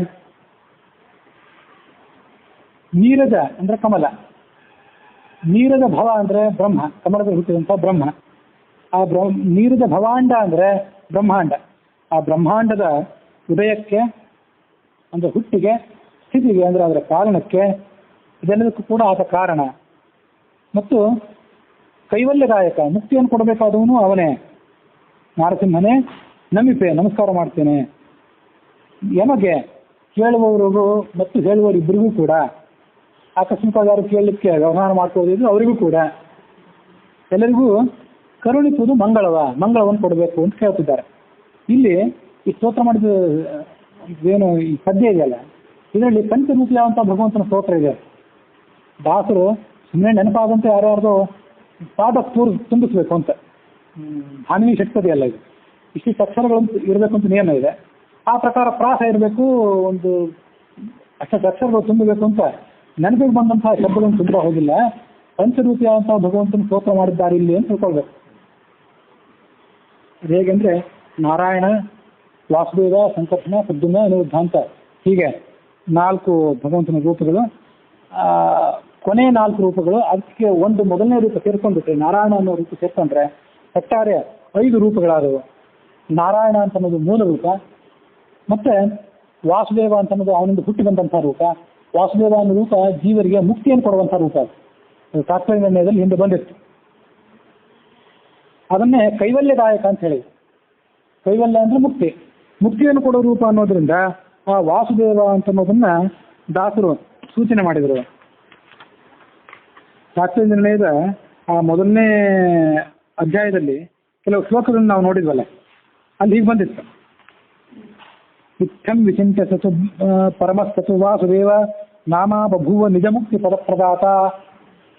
ನೀರಜ ಅಂದ್ರೆ ಕಮಲ, ನೀರಜ ಭವ ಅಂದ್ರೆ ಬ್ರಹ್ಮ, ಕಮಲದ ಹುಟ್ಟಿದಂಥ ಬ್ರಹ್ಮ. ಆ ನೀರಜ ಭವಾಂಡ ಅಂದ್ರೆ ಬ್ರಹ್ಮಾಂಡ. ಆ ಬ್ರಹ್ಮಾಂಡದ ಉದಯಕ್ಕೆ ಅಂದ್ರೆ ಹುಟ್ಟಿಗೆ, ಸ್ಥಿತಿಗೆ ಅಂದ್ರೆ ಅದರ ಕಾರಣಕ್ಕೆ, ಇದೆಲ್ಲದಕ್ಕೂ ಕೂಡ ಆತ ಕಾರಣ. ಮತ್ತು ಕೈವಲ್ಯದಾಯಕ, ಮುಕ್ತಿಯನ್ನು ಕೊಡಬೇಕಾದವನು ಅವನೇ. ನಾರಸಿಂಹನೇ ನಮಿಪೆ, ನಮಸ್ಕಾರ ಮಾಡ್ತೇನೆ. ಯಮಗೆ ಕೇಳುವವರಿಗೂ ಮತ್ತು ಹೇಳುವವರಿಬ್ಬರಿಗೂ ಕೂಡ, ಆಕಸ್ಮಿಕವಾಗಿ ಯಾರು ಕೇಳಲಿಕ್ಕೆ ವ್ಯವಹಾರ ಮಾಡ್ಕೋದಿದ್ರು ಅವರಿಗೂ ಕೂಡ ಎಲ್ಲರಿಗೂ ಕರುಣಿಸುವುದು ಮಂಗಳವನ್ನು ಕೊಡಬೇಕು ಅಂತ ಕೇಳ್ತಿದ್ದಾರೆ. ಇಲ್ಲಿ ಈ ಸ್ತೋತ್ರ ಮಾಡಿದ ಏನು ಈ ಪದ್ಯ ಇದೆಯಲ್ಲ, ಇದರಲ್ಲಿ ಪಂಚರೂಪಿಯಾದಂಥ ಭಗವಂತನ ಸ್ತೋತ್ರ ಇದೆ. ದಾಸರು ಸುಮ್ಮನೆ ನೆನಪಾದಂತೆ ಯಾರ್ಯಾರ್ದು ಪಾಠ ತುಂಬಿಸ್ಬೇಕು ಅಂತ ಹಾನಿ ಶಕ್ತದೆ ಅಲ್ಲ. ಇದು ಇಷ್ಟಿಷ್ಟು ಅಕ್ಷರಗಳು ಇರಬೇಕು ಅಂತ ನಿಯಮ ಇದೆ. ಆ ಪ್ರಕಾರ ಪ್ರಾಸ ಇರಬೇಕು, ಒಂದು ಅಷ್ಟೊಂದು ಅಕ್ಷರಗಳು ತುಂಬಬೇಕು ಅಂತ ನೆನಪಿಗೆ ಬಂದಂತಹ ಶಬ್ದಗಳನ್ನು ತುಂಬ ಹೋಗಿಲ್ಲ. ಪಂಚರೂಪಿಯಾದಂತಹ ಭಗವಂತನ ಸ್ತೋತ್ರ ಮಾಡಿದ್ದಾರೆ ಇಲ್ಲಿ ಅಂತ ತಿಳ್ಕೊಳ್ಬೇಕು. ಹೇಗೆಂದ್ರೆ ನಾರಾಯಣ, ವಾಸುದೇವ, ಸಂಕರ್ಷಣ, ಪ್ರದ್ಯುಮ್ನ, ಅನಿರುದ್ಧ ಅಂತ ಹೀಗೆ 4 ಭಗವಂತನ ರೂಪಗಳು. ಕೊನೆ 4 ರೂಪಗಳು, ಅದಕ್ಕೆ ಒಂದು ಮೊದಲನೇ ರೂಪ ಸೇರ್ಕೊಂಡ್ಬಿಟ್ರೆ, ನಾರಾಯಣ ಅನ್ನೋ ರೂಪ ಸೇರ್ಕೊಂಡ್ರೆ ಒಟ್ಟಾರೆ 5 ರೂಪಗಳಾದವು. ನಾರಾಯಣ ಅಂತ ಅನ್ನೋದು ಮೂಲ ರೂಪ, ಮತ್ತೆ ವಾಸುದೇವ ಅಂತ ಅನ್ನೋದು ಅವನಿಂದ ಹುಟ್ಟಿ ಬಂದಂತಹ ರೂಪ. ವಾಸುದೇವ ಅನ್ನೋ ರೂಪ ಜೀವರಿಗೆ ಮುಕ್ತಿಯನ್ನು ಕೊಡುವಂತಹ ರೂಪ. ಅದು ತಾತ್ಪರ್ಯ ನಿರ್ಣಯದಲ್ಲಿ ಹಿಂದೆ ಬಂದಿತ್ತು. ಅದನ್ನೇ ಕೈವಲ್ಯದಾಯಕ ಅಂತ ಹೇಳಿದ್ರು. ಕೈವಲ್ಯ ಅಂದ್ರೆ ಮುಕ್ತಿ, ಮುಕ್ತಿಯನ್ನು ಕೊಡೋ ರೂಪ ಅನ್ನೋದ್ರಿಂದ ಆ ವಾಸುದೇವ ಅಂತ ಅನ್ನೋದನ್ನ ದಾಸರು ಸೂಚನೆ ಮಾಡಿದರು. ತಾತ್ಪರ್ಯ ನಿರ್ಣಯದ ಆ ಮೊದಲನೇ ಅಧ್ಯಾಯದಲ್ಲಿ ಕೆಲವು ಶ್ಲೋಕಗಳನ್ನು ನಾವು ನೋಡಿದ್ವಲ್ಲ, ಅಲ್ಲಿ ಹೀಗೆ ಬಂದಿತ್ತು. ಇತ್ಥಂ ವಿಚಿಂತ್ಯ ಸತು ಪರಮಸ್ತತು ವಾಸುದೇವ ನಾಮ ಬಭೂವ ನಿಜ ಮುಕ್ತಿ ಪದಪ್ರದಾತ.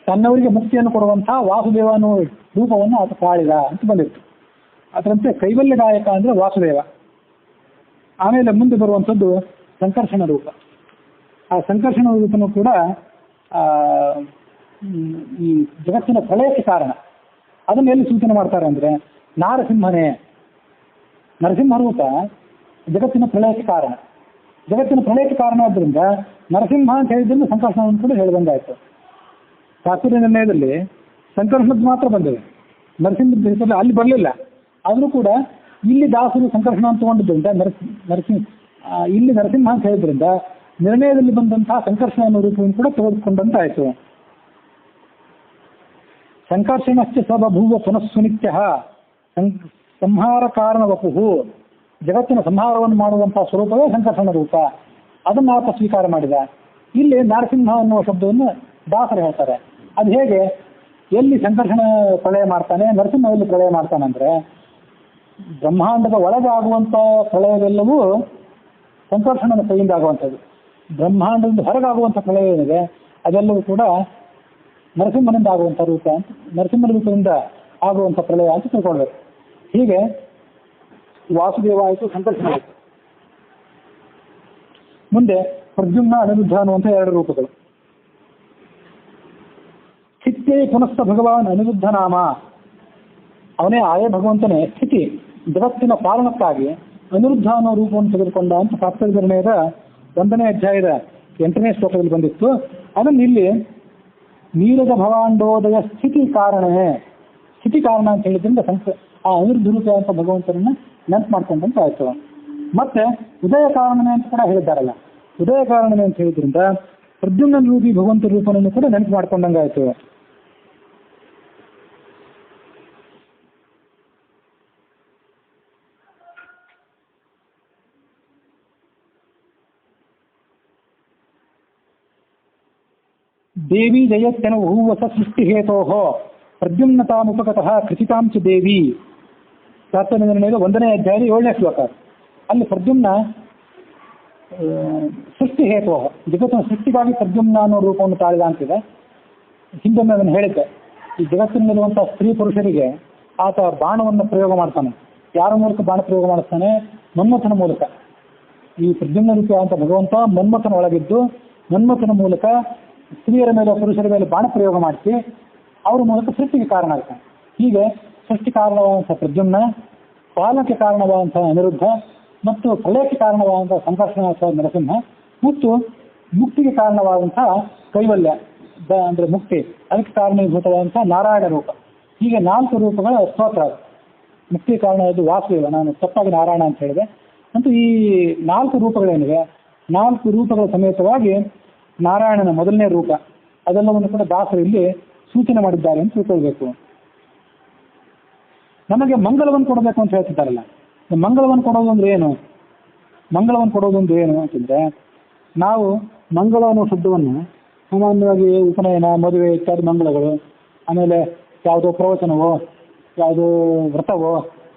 ತನ್ನವರಿಗೆ ಮುಕ್ತಿಯನ್ನು ಕೊಡುವಂತಹ ವಾಸುದೇವ ಅನ್ನೋ ರೂಪವನ್ನು ಆತ ತಾಳಿದ ಅಂತ ಬಂದಿತ್ತು. ಅದರಂತೆ ಕೈವಲ್ಯದಾಯಕ ಅಂದರೆ ವಾಸುದೇವ. ಆಮೇಲೆ ಮುಂದೆ ಬರುವಂಥದ್ದು ಸಂಕರ್ಷಣ ರೂಪ. ಆ ಸಂಕರ್ಷಣ ರೂಪನೂ ಕೂಡ ಈ ಜಗತ್ತಿನ ಪ್ರಳಯಕ್ಕೆ ಕಾರಣ. ಅದನ್ನು ಎಲ್ಲಿ ಸೂಚನೆ ಮಾಡ್ತಾರೆ ಅಂದರೆ ನಾರಸಿಂಹನೇ. ನರಸಿಂಹ ರೂಪ ಜಗತ್ತಿನ ಪ್ರಳಯಕ್ಕೆ ಕಾರಣ. ಜಗತ್ತಿನ ಪ್ರಳಯಕ್ಕೆ ಕಾರಣ ಆದ್ದರಿಂದ ನರಸಿಂಹ ಅಂತ ಹೇಳಿದ್ರಿಂದ ಸಂಕರ್ಷಣವನ್ನು ಕೂಡ ಹೇಳಿದಂಗಾಯಿತು. ಶಾಸ್ತ್ರೀಯ ನಿರ್ಣಯದಲ್ಲಿ ಸಂಕರ್ಷಣದ್ದು ಮಾತ್ರ ಬಂದಿದೆ, ನರಸಿಂಹದ ಹೆಸರಲ್ಲಿ ಅಲ್ಲಿ ಬರಲಿಲ್ಲ. ಆದರೂ ಕೂಡ ಇಲ್ಲಿ ದಾಸರು ಸಂಕರ್ಷಣ ಅಂತ ತಗೊಂಡಿದ್ದರಿಂದ ಇಲ್ಲಿ ನರಸಿಂಹ ಅಂತ ಹೇಳಿದ್ರಿಂದ ನಿರ್ಣಯದಲ್ಲಿ ಬಂದಂತಹ ಸಂಕರ್ಷಣ ಅನ್ನೋ ರೂಪವನ್ನು ಕೂಡ ತೆಗೆದುಕೊಂಡಂತಾಯಿತು. ಸಂಕರ್ಷಣಶ್ಚ ಸಬಭೂವ ಪುನಃ ಸುನಿತ್ಯ ಸಂಹಾರ ಕಾರಣ ವಪುಹು. ಜಗತ್ತಿನ ಸಂಹಾರವನ್ನು ಮಾಡುವಂತಹ ಸ್ವರೂಪವೇ ಸಂಕರ್ಷಣ ರೂಪ. ಅದನ್ನು ಆತ ಸ್ವೀಕಾರ ಮಾಡಿದ. ಇಲ್ಲಿ ನರಸಿಂಹ ಅನ್ನುವ ಶಬ್ದವನ್ನು ದಾಸರು ಹೇಳ್ತಾರೆ. ಅದು ಹೇಗೆ? ಎಲ್ಲಿ ಸಂಕರ್ಷಣ ಪ್ರಳಯ ಮಾಡ್ತಾನೆ, ನರಸಿಂಹ ಎಲ್ಲಿ ಪ್ರಳಯ ಮಾಡ್ತಾನೆ ಅಂದರೆ ಬ್ರಹ್ಮಾಂಡದ ಒಳಗಾಗುವಂಥ ಪ್ರಳಯವೆಲ್ಲವೂ ಸಂಕರ್ಷಣದ ಕೈಯಿಂದ ಆಗುವಂಥದ್ದು. ಬ್ರಹ್ಮಾಂಡದಿಂದ ಹೊರಗಾಗುವಂಥ ಪ್ರಳಯ ಏನಿದೆ ಅದೆಲ್ಲವೂ ಕೂಡ ನರಸಿಂಹನಿಂದ ಆಗುವಂಥ ರೂಪ ಅಂತ, ನರಸಿಂಹನ ರೂಪದಿಂದ ಆಗುವಂಥ ಪ್ರಳಯ ಅಂತ ತಿಳ್ಕೊಳ್ಬೇಕು. ಹೀಗೆ ವಾಸುದೇವ ಆಯಿತು, ಸಂಕರ್ಷಣ ಆಯಿತು. ಮುಂದೆ ಪ್ರದ್ಯುಮ್ನ ಅನಿರುದ್ಧ ಅನ್ನುವಂಥ ಎರಡು ರೂಪಗಳು. ಸ್ಥಿತ್ಯೈ ಪುನಸ್ಥ ಭಗವಾನ್ ಅನಿರುದ್ಧ ನಾಮ. ಅವನೇ ಆಯೇ ಭಗವಂತನೇ ಸ್ಥಿತಿ ಜಗತ್ತಿನ ಪಾಲನಕ್ಕಾಗಿ ಅನಿರುದ್ಧ ಅನ್ನೋ ರೂಪವನ್ನು ತೆಗೆದುಕೊಂಡ ಅಂತ ಶಾಸ್ತ್ರ ನಿರ್ಣಯದ 1ನೇ ಅಧ್ಯಾಯದ 8ನೇ ಶ್ಲೋಕದಲ್ಲಿ ಬಂದಿತ್ತು. ಅದನ್ನು ಇಲ್ಲಿ ನೀರಜ ಭವಾಂಡೋದಯ ಸ್ಥಿತಿ ಕಾರಣವೇ, ಸ್ಥಿತಿ ಕಾರಣ ಅಂತ ಹೇಳಿದ್ರಿಂದ ಆ ಅನಿರುದ್ಧ ರೂಪ ಅಂತ ಭಗವಂತನನ್ನ ನೆನಪು ಮಾಡ್ಕೊಂಡಂತ ಆಯ್ತು. ಮತ್ತೆ ಉದಯ ಕಾರಣನೇ ಅಂತ ಕೂಡ ಹೇಳಿದ್ದಾರಲ್ಲ, ಉದಯ ಕಾರಣನೇ ಅಂತ ಹೇಳಿದ್ರಿಂದ ಪ್ರದ್ಯುಮ್ನ ರೂಪಿ ಭಗವಂತ ರೂಪನನ್ನು ಕೂಡ ನೆನಪು ಮಾಡ್ಕೊಂಡಂಗಾಯ್ತು. ದೇವಿ ಜಯತ್ಯನ ಹೂವಸ ಸೃಷ್ಟಿ ಹೇತೋ ಪ್ರದ್ಯುಮ್ನತಾಮುಪಗತಃ ಕೃಷಿತಾಂಚ ದೇವಿ. ಶಾಸ್ತ್ರ ನಿರ್ಣಯದ 1ನೇ ಅಧ್ಯಾಯದ 7ನೇ ಶ್ಲೋಕ. ಅಲ್ಲಿ ಪ್ರದ್ಯುಮ್ನ ಸೃಷ್ಟಿ ಹೇತೋ, ಜಗತ್ತಿನ ಸೃಷ್ಟಿಗಾಗಿ ಪ್ರದ್ಯುಮ್ನ ಅನ್ನೋ ರೂಪವನ್ನು ತಾಳಿದ ಅಂತಿದೆ. ಹಿಂದೊಮ್ಮೆ ಅದನ್ನು ಹೇಳಿದ್ದೆ. ಈ ಜಗತ್ತಿನಲ್ಲಿರುವಂಥ ಸ್ತ್ರೀ ಪುರುಷರಿಗೆ ಆತ ಬಾಣವನ್ನು ಪ್ರಯೋಗ ಮಾಡ್ತಾನೆ. ಯಾರ ಮೂಲಕ ಬಾಣ ಪ್ರಯೋಗ ಮಾಡಿಸ್ತಾನೆ? ಮನ್ಮಥನ ಮೂಲಕ. ಈ ಪ್ರದ್ಯುಮ್ನ ರೂಪ ಅಂತ ಭಗವಂತ ಮನ್ಮಥನ ಒಳಗಿದ್ದು ಮನ್ಮಥನ ಮೂಲಕ ಸ್ತ್ರೀಯರ ಮೇಲೆ ಪುರುಷರ ಮೇಲೆ ಬಾಣ ಪ್ರಯೋಗ ಮಾಡಿಸಿ ಅವರ ಮೂಲಕ ಸೃಷ್ಟಿಗೆ ಕಾರಣ ಆಗ್ತಾನೆ. ಹೀಗೆ ಸೃಷ್ಟಿ ಕಾರಣವಾದಂಥ ಪ್ರದ್ಯುಮ್ನ, ಪಾಲನಕ್ಕೆ ಕಾರಣವಾದಂಥ ಅನಿರುದ್ಧ, ಮತ್ತು ಪ್ರಳಯಕ್ಕೆ ಕಾರಣವಾದಂಥ ಸಂಕರ್ಷಣ ಅಥವಾ ನರಸಿಂಹ, ಮತ್ತು ಮುಕ್ತಿಗೆ ಕಾರಣವಾದಂಥ ಕೈವಲ್ಯ ಅಂದರೆ ಮುಕ್ತಿ, ಅದಕ್ಕೆ ಕಾರಣೀಭೂತವಾದಂಥ ನಾರಾಯಣ ರೂಪ. ಹೀಗೆ 4 ರೂಪಗಳ ಸ್ತೋತ್ರ. ಮುಕ್ತಿ ಕಾರಣವಾದ ವಾಸುದೇವ, ನಾನು ತಪ್ಪಾಗಿ ನಾರಾಯಣ ಅಂತ ಹೇಳಿದೆ. ಅಂತೂ ಈ 4 ರೂಪಗಳೇನಿವೆ, 4 ರೂಪಗಳ ಸಮೇತವಾಗಿ ನಾರಾಯಣನ ಮೊದಲನೇ ರೂಪ ಅದೆಲ್ಲವನ್ನು ಕೂಡ ದಾಸರು ಇಲ್ಲಿ ಸೂಚನೆ ಮಾಡಿದ್ದಾರೆ ಅಂತ ತಿಳ್ಕೊಳ್ಬೇಕು. ನಮಗೆ ಮಂಗಲವನ್ನು ಕೊಡಬೇಕು ಅಂತ ಹೇಳ್ತಿದ್ದಾರಲ್ಲ, ಮಂಗಳವನ್ನು ಕೊಡೋದು ಅಂದ್ರೆ ಏನು? ಮಂಗಳವನ್ನು ಕೊಡೋದು ಅಂದ್ರೆ ಏನು ಅಂತಂದ್ರೆ, ನಾವು ಮಂಗಳ ಅನ್ನೋ ಶಬ್ದವನ್ನು ಸಾಮಾನ್ಯವಾಗಿ ಉಪನಯನ, ಮದುವೆ ಇತ್ಯಾದಿ ಮಂಗಳಗಳು, ಆಮೇಲೆ ಯಾವುದೋ ಪ್ರವಚನವೋ ಯಾವುದೋ ವ್ರತವೋ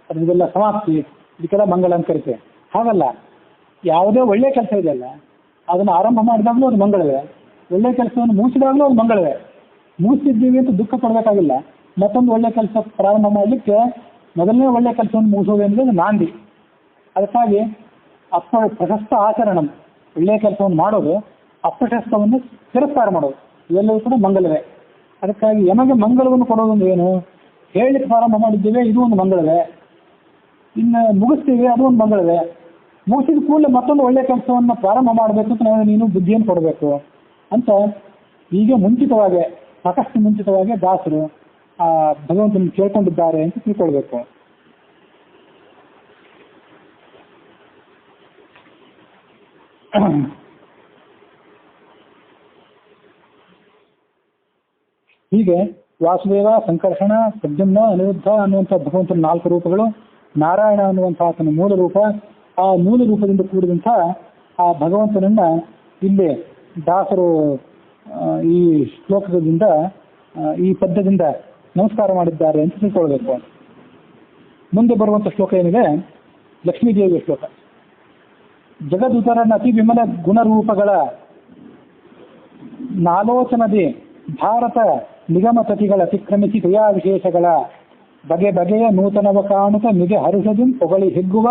ಅದೆಲ್ಲ ಸಮಾಪ್ತಿ, ಇದಕ್ಕೆಲ್ಲ ಮಂಗಳ ಅಂತ ಕರಿತೇವೆ. ಹಾಗಲ್ಲ, ಯಾವುದೇ ಒಳ್ಳೆಯ ಕೆಲಸ ಇದೆಯಲ್ಲ ಅದನ್ನು ಆರಂಭ ಮಾಡಿದಾಗಲೂ ಅದು ಮಂಗಳವೇ, ಒಳ್ಳೆಯ ಕೆಲಸವನ್ನು ಮುಗಿಸಿದಾಗಲೂ ಅದು ಮಂಗಳವೇ. ಮುಗಿಸಿದ್ದೀವಿ ಅಂತ ದುಃಖ ಪಡಬೇಕಾಗಿಲ್ಲ. ಮತ್ತೊಂದು ಒಳ್ಳೆಯ ಕೆಲಸ ಪ್ರಾರಂಭ ಮಾಡಲಿಕ್ಕೆ ಮೊದಲನೇ ಒಳ್ಳೆಯ ಕೆಲಸವನ್ನು ಮುಗಿಸೋದೇನಿದೆ ಅದು ನಾಂದಿ. ಅದಕ್ಕಾಗಿ ಪ್ರಶಸ್ತ ಆಚರಣಂ, ಒಳ್ಳೆಯ ಕೆಲಸವನ್ನು ಮಾಡೋದು, ಅಪ್ರಶಸ್ತವನ್ನು ತಿರಸ್ಕಾರ ಮಾಡೋದು, ಇವೆಲ್ಲವೂ ಕೂಡ ಮಂಗಲವೇ. ಅದಕ್ಕಾಗಿ ಯಮಗೆ ಮಂಗಲವನ್ನು ಕೊಡೋದು ಅಂದ್ರೆ ಏನು? ಹೇಳಲಿಕ್ಕೆ ಪ್ರಾರಂಭ ಮಾಡಿದ್ದೇವೆ, ಇದು ಒಂದು ಮಂಗಳವೇ. ಇನ್ನು ಮುಗಿಸ್ತೀವಿ, ಅದು ಒಂದು ಮಂಗಳವೇ. ಮುಗಿಸಿದ ಕೂಡಲೇ ಮತ್ತೊಂದು ಒಳ್ಳೆಯ ಕೆಲಸವನ್ನು ಪ್ರಾರಂಭ ಮಾಡಬೇಕು ಅಂತ ನಾವು ನೀನು ಬುದ್ಧಿಯನ್ನು ಕೊಡಬೇಕು ಅಂತ ಹೀಗೆ ಮುಂಚಿತವಾಗಿ, ಸಾಕಷ್ಟು ಮುಂಚಿತವಾಗಿ ದಾಸರು ಆ ಭಗವಂತನ ಕೇಳ್ಕೊಂಡಿದ್ದಾರೆ ಅಂತ ತಿಳ್ಕೊಳ್ಬೇಕು. ಹೀಗೆ ವಾಸುದೇವ, ಸಂಕರ್ಷಣ, ಪ್ರದ್ಯುಮ್ನ, ಅನಿರುದ್ಧ ಅನ್ನುವಂಥ ಭಗವಂತನ 4 ರೂಪಗಳು, ನಾರಾಯಣ ಅನ್ನುವಂಥ ಆತನ ಮೂಲ ರೂಪ, ಆ ಮೂಲ ರೂಪದಿಂದ ಕೂಡಿದಂಥ ಆ ಭಗವಂತನನ್ನ ಇಲ್ಲಿ ದಾಸರು ಈ ಶ್ಲೋಕದಿಂದ, ಈ ಪದ್ಯದಿಂದ ನಮಸ್ಕಾರ ಮಾಡಿದ್ದಾರೆ ಅಂತ ತಿಳ್ಕೊಳ್ಬೇಕು. ಮುಂದೆ ಬರುವಂಥ ಶ್ಲೋಕ ಏನಿದೆ ಲಕ್ಷ್ಮೀದೇವಿಯ ಶ್ಲೋಕ. ಜಗದುದರನ ಅತಿ ವಿಮಲ ಗುಣರೂಪಗಳ ನಾಲೋಚನದಿ ಭಾರತ ನಿಗಮತತಿಗಳ ಅತಿಕ್ರಮಿಸಿ ಕ್ರಿಯಾ ವಿಶೇಷಗಳ ಬಗೆ ಬಗೆಯ ನೂತನವ ಕಾಣುತ್ತ ಮಿಗೆ ಹರುಷದಿ ಹೊಗಳಿ ಹಿಗ್ಗುವ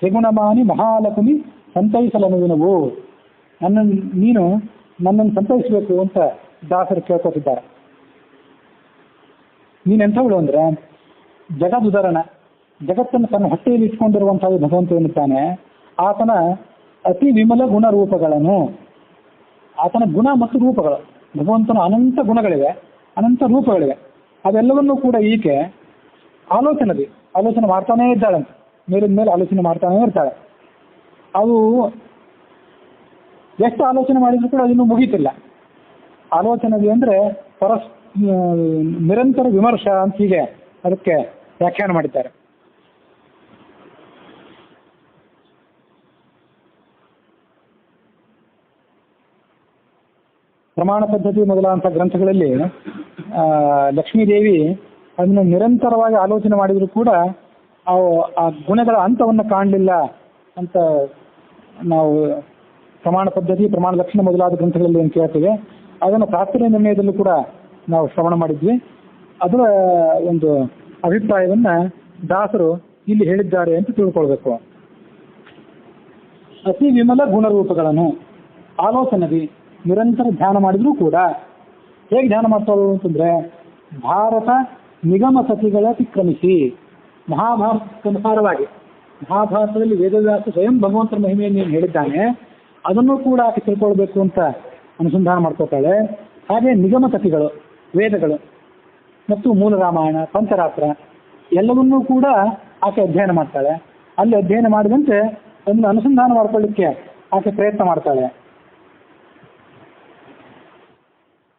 ತ್ರಿಗುಣಮಾನಿ ಮಹಾಲಕ್ಷ್ಮಿ ಸಂತೈಸಲನುವಿನವು. ನನ್ನನ್ನು ಸಂತೈಸಬೇಕು ಅಂತ ದಾಸರು ಕೇಳ್ಕೊತಿದ್ದಾರೆ. ನೀನೆಂಥವಳು ಅಂದ್ರೆ ಜಗದುದರನ, ಜಗತ್ತನ್ನು ತನ್ನ ಹೊಟ್ಟೆಯಲ್ಲಿ ಇಟ್ಕೊಂಡಿರುವಂತಹ ಭಗವಂತ ಏನಿದ್ದಾನೆ ಆತನ ಅತಿ ವಿಮಲ ಗುಣರೂಪಗಳನ್ನು, ಆತನ ಗುಣ ಮತ್ತು ರೂಪಗಳು, ಭಗವಂತನ ಅನಂತ ಗುಣಗಳಿವೆ, ಅನಂತ ರೂಪಗಳಿವೆ. ಅದೆಲ್ಲವನ್ನೂ ಕೂಡ ಈಕೆ ಆಲೋಚನೆ ಮಾಡ್ತಾನೇ ಇದ್ದಾಳಂತೆ, ಮೇಲಿನ ಮೇಲೆ ಆಲೋಚನೆ ಮಾಡ್ತಾನೇ ಇರ್ತಾಳೆ. ಅವು ಎಷ್ಟು ಆಲೋಚನೆ ಮಾಡಿದ್ರು ಕೂಡ ಅದಿನ್ನೂ ಮುಗೀತಿಲ್ಲ. ಆಲೋಚನೆ ಅಂದರೆ ನಿರಂತರ ವಿಮರ್ಶ ಅಂತ ಹೀಗೆ ಅದಕ್ಕೆ ವ್ಯಾಖ್ಯಾನ ಮಾಡಿದ್ದಾರೆ. ಪ್ರಮಾಣ ಪದ್ಧತಿ ಮೊದಲಾದಂಥ ಗ್ರಂಥಗಳಲ್ಲಿ ಲಕ್ಷ್ಮೀದೇವಿ ಅದನ್ನು ನಿರಂತರವಾಗಿ ಆಲೋಚನೆ ಮಾಡಿದರೂ ಕೂಡ ಆ ಗುಣಗಳ ಅಂತವನ್ನು ಕಾಣಲಿಲ್ಲ ಅಂತ ನಾವು ಪ್ರಮಾಣ ಪದ್ಧತಿ, ಪ್ರಮಾಣ ಲಕ್ಷಣ ಮೊದಲಾದ ಗ್ರಂಥಗಳಲ್ಲಿ ಏನು ಕೇಳ್ತೇವೆ ಅದನ್ನು ತಾತ್ಪರ್ಯ ನಿರ್ಣಯದಲ್ಲೂ ಕೂಡ ನಾವು ಶ್ರವಣ ಮಾಡಿದ್ವಿ. ಅದರ ಒಂದು ಅಭಿಪ್ರಾಯವನ್ನ ದಾಸರು ಇಲ್ಲಿ ಹೇಳಿದ್ದಾರೆ ಅಂತ ತಿಳ್ಕೊಳ್ಬೇಕು. ಅತಿ ವಿಮಲ ಗುಣರೂಪಗಳನ್ನು ಆಲೋಚನೆಗೆ ನಿರಂತರ ಧ್ಯಾನ ಮಾಡಿದ್ರೂ ಕೂಡ ಹೇಗೆ ಧ್ಯಾನ ಮಾಡ್ತಾಳು ಅಂತಂದ್ರೆ ಭಾರತ ನಿಗಮ ಸತಿಗಳ ಅತಿಕ್ರಮಿಸಿ, ಮಹಾಭಾರತಕ್ಕನುಸಾರವಾಗಿ ಮಹಾಭಾರತದಲ್ಲಿ ವೇದವ್ಯಾಸ ಸ್ವಯಂ ಭಗವಂತನ ಮಹಿಮೆಯನ್ನು ಏನು ಹೇಳಿದ್ದಾನೆ ಅದನ್ನು ಕೂಡ ಆಕೆ ತಿಳ್ಕೊಳ್ಬೇಕು ಅಂತ ಅನುಸಂಧಾನ ಮಾಡ್ಕೋತಾಳೆ. ಹಾಗೆ ನಿಗಮ ಸತಿಗಳು, ವೇದಗಳು ಮತ್ತು ಮೂಲ ರಾಮಾಯಣ, ಪಂಚರಾತ್ರ ಎಲ್ಲವನ್ನೂ ಕೂಡ ಆಕೆ ಅಧ್ಯಯನ ಮಾಡ್ತಾಳೆ. ಅಲ್ಲಿ ಅಧ್ಯಯನ ಮಾಡಿದಂತೆ ಅದನ್ನು ಅನುಸಂಧಾನ ಮಾಡ್ಕೊಳ್ಳಿಕ್ಕೆ ಆಕೆ ಪ್ರಯತ್ನ ಮಾಡ್ತಾಳೆ.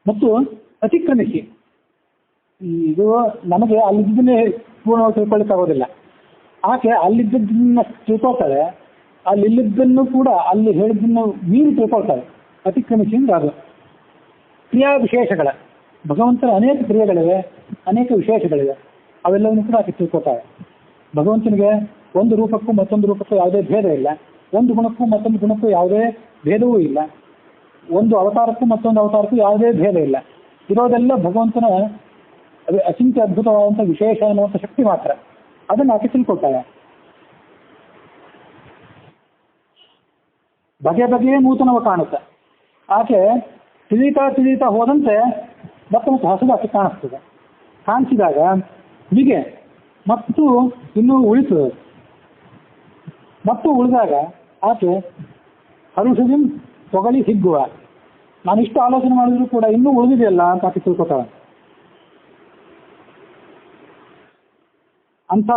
ಮತ್ತು ಅತಿಕ್ರಮಿಸಿ, ಇದು ನಮಗೆ ಅಲ್ಲಿದ್ದನ್ನೇ ಪೂರ್ಣವಾಗಿ ತಿಳ್ಕೊಳ್ಳಿಕ್ಕೆ ಆಗೋದಿಲ್ಲ. ಆಕೆ ಅಲ್ಲಿದ್ದನ್ನ ತಿಳ್ಕೊಳ್ತಾಳೆ, ಅಲ್ಲಿದ್ದನ್ನು ಕೂಡ ಅಲ್ಲಿ ಹೇಳಿದ್ದನ್ನು ಮೀರಿ ತಿಳ್ಕೊಳ್ತಾಳೆ. ಅತಿಕ್ರಮಿಸಿ ಅಂದ್ರೆ ಅದು ಕ್ರಿಯಾ ವಿಶೇಷಗಳ, ಭಗವಂತನ ಅನೇಕ ಕ್ರಿಯೆಗಳಿವೆ, ಅನೇಕ ವಿಶೇಷಗಳಿವೆ, ಅವೆಲ್ಲವನ್ನೂ ಕೂಡ ಆಕೆ ತಿಳ್ಕೊಳ್ತಾಳೆ. ಭಗವಂತನಿಗೆ ಒಂದು ರೂಪಕ್ಕೂ ಮತ್ತೊಂದು ರೂಪಕ್ಕೂ ಯಾವುದೇ ಭೇದ ಇಲ್ಲ, ಒಂದು ಗುಣಕ್ಕೂ ಮತ್ತೊಂದು ಗುಣಕ್ಕೂ ಯಾವುದೇ ಭೇದವೂ ಇಲ್ಲ, ಒಂದು ಅವತಾರಕ್ಕೂ ಮತ್ತೊಂದು ಅವತಾರಕ್ಕೂ ಯಾವುದೇ ಭೇದ ಇಲ್ಲ. ಇರೋದೆಲ್ಲ ಭಗವಂತನ ಅಚಿಂತ್ಯ ಅದ್ಭುತವಾದಂಥ ವಿಶೇಷ ಅನ್ನುವಂಥ ಶಕ್ತಿ ಮಾತ್ರ. ಅದನ್ನು ಆಕೆ ತಿಳ್ಕೊಳ್ತಾಳೆ. ಬಗೆ ಬಗೆಯೇ ನೂತನವ ಕಾಣುತ್ತೆ. ಆಕೆ ತಿಳಿತಾ ಹೋದಂತೆ ಮತ್ತೆ ಹೊಸದು ಆಕೆ ಕಾಣಿಸ್ತದೆ. ಕಾಣಿಸಿದಾಗ ಹೀಗೆ ಮತ್ತು ಇನ್ನೂ ಉಳಿತು, ಮತ್ತು ಉಳಿದಾಗ ಆಕೆ ಹರುಷದಿ ಹೊಗಳಿ ಹಿಗ್ಗುವ, ನಾನು ಇಷ್ಟು ಆಲೋಚನೆ ಮಾಡಿದ್ರು ಕೂಡ ಇನ್ನೂ ಉಳಿದಿದೆಯಲ್ಲ ಅಂತ ಆಕೆ ತಿಳ್ಕೊತಾಳೆ. ಅಂತ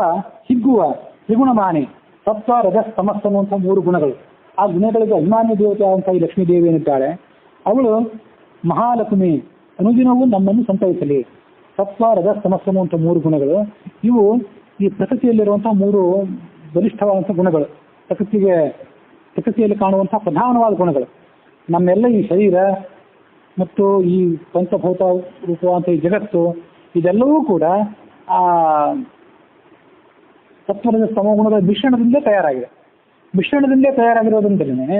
ಹಿಗ್ಗುವ ತ್ರಿಗುಣಮಾನಿ ಸತ್ವ ರಜಸ್ ತಮಸ್ ಅನ್ನುವಂಥ ಮೂರು ಗುಣಗಳು, ಆ ಗುಣಗಳಿಗೆ ಅಭಿಮಾನ್ಯ ದೇವತೆ ಆದಂಥ ಈ ಲಕ್ಷ್ಮೀ ದೇವಿ ಏನಿದ್ದಾಳೆ ಅವಳು ಮಹಾಲಕ್ಷ್ಮಿ, ಅನುದಿನವೂ ನಮ್ಮನ್ನು ಸಂತೈಸಲಿ. ಸತ್ವ ರಜಸ್ ತಮಸ್ ಅನ್ನುವಂಥ ಮೂರು ಗುಣಗಳು ಇವು ಈ ಪ್ರಕೃತಿಯಲ್ಲಿರುವಂಥ ಮೂರು ಬಲಿಷ್ಠವಾದಂಥ ಗುಣಗಳು, ಪ್ರಕೃತಿಯಲ್ಲಿ ಕಾಣುವಂಥ ಪ್ರಧಾನವಾದ ಗುಣಗಳು. ನಮ್ಮೆಲ್ಲ ಈ ಶರೀರ ಮತ್ತು ಈ ಪಂಚಭೂತ ರೂಪವಾದಂಥ ಈ ಜಗತ್ತು ಇದೆಲ್ಲವೂ ಕೂಡ ಆ ಸತ್ವರದ ತಮೋಗುಣದ ಮಿಶ್ರಣದಿಂದಲೇ ತಯಾರಾಗಿದೆ. ಮಿಶ್ರಣದಿಂದಲೇ ತಯಾರಾಗಿರೋದ್ರಿಂದಲೇ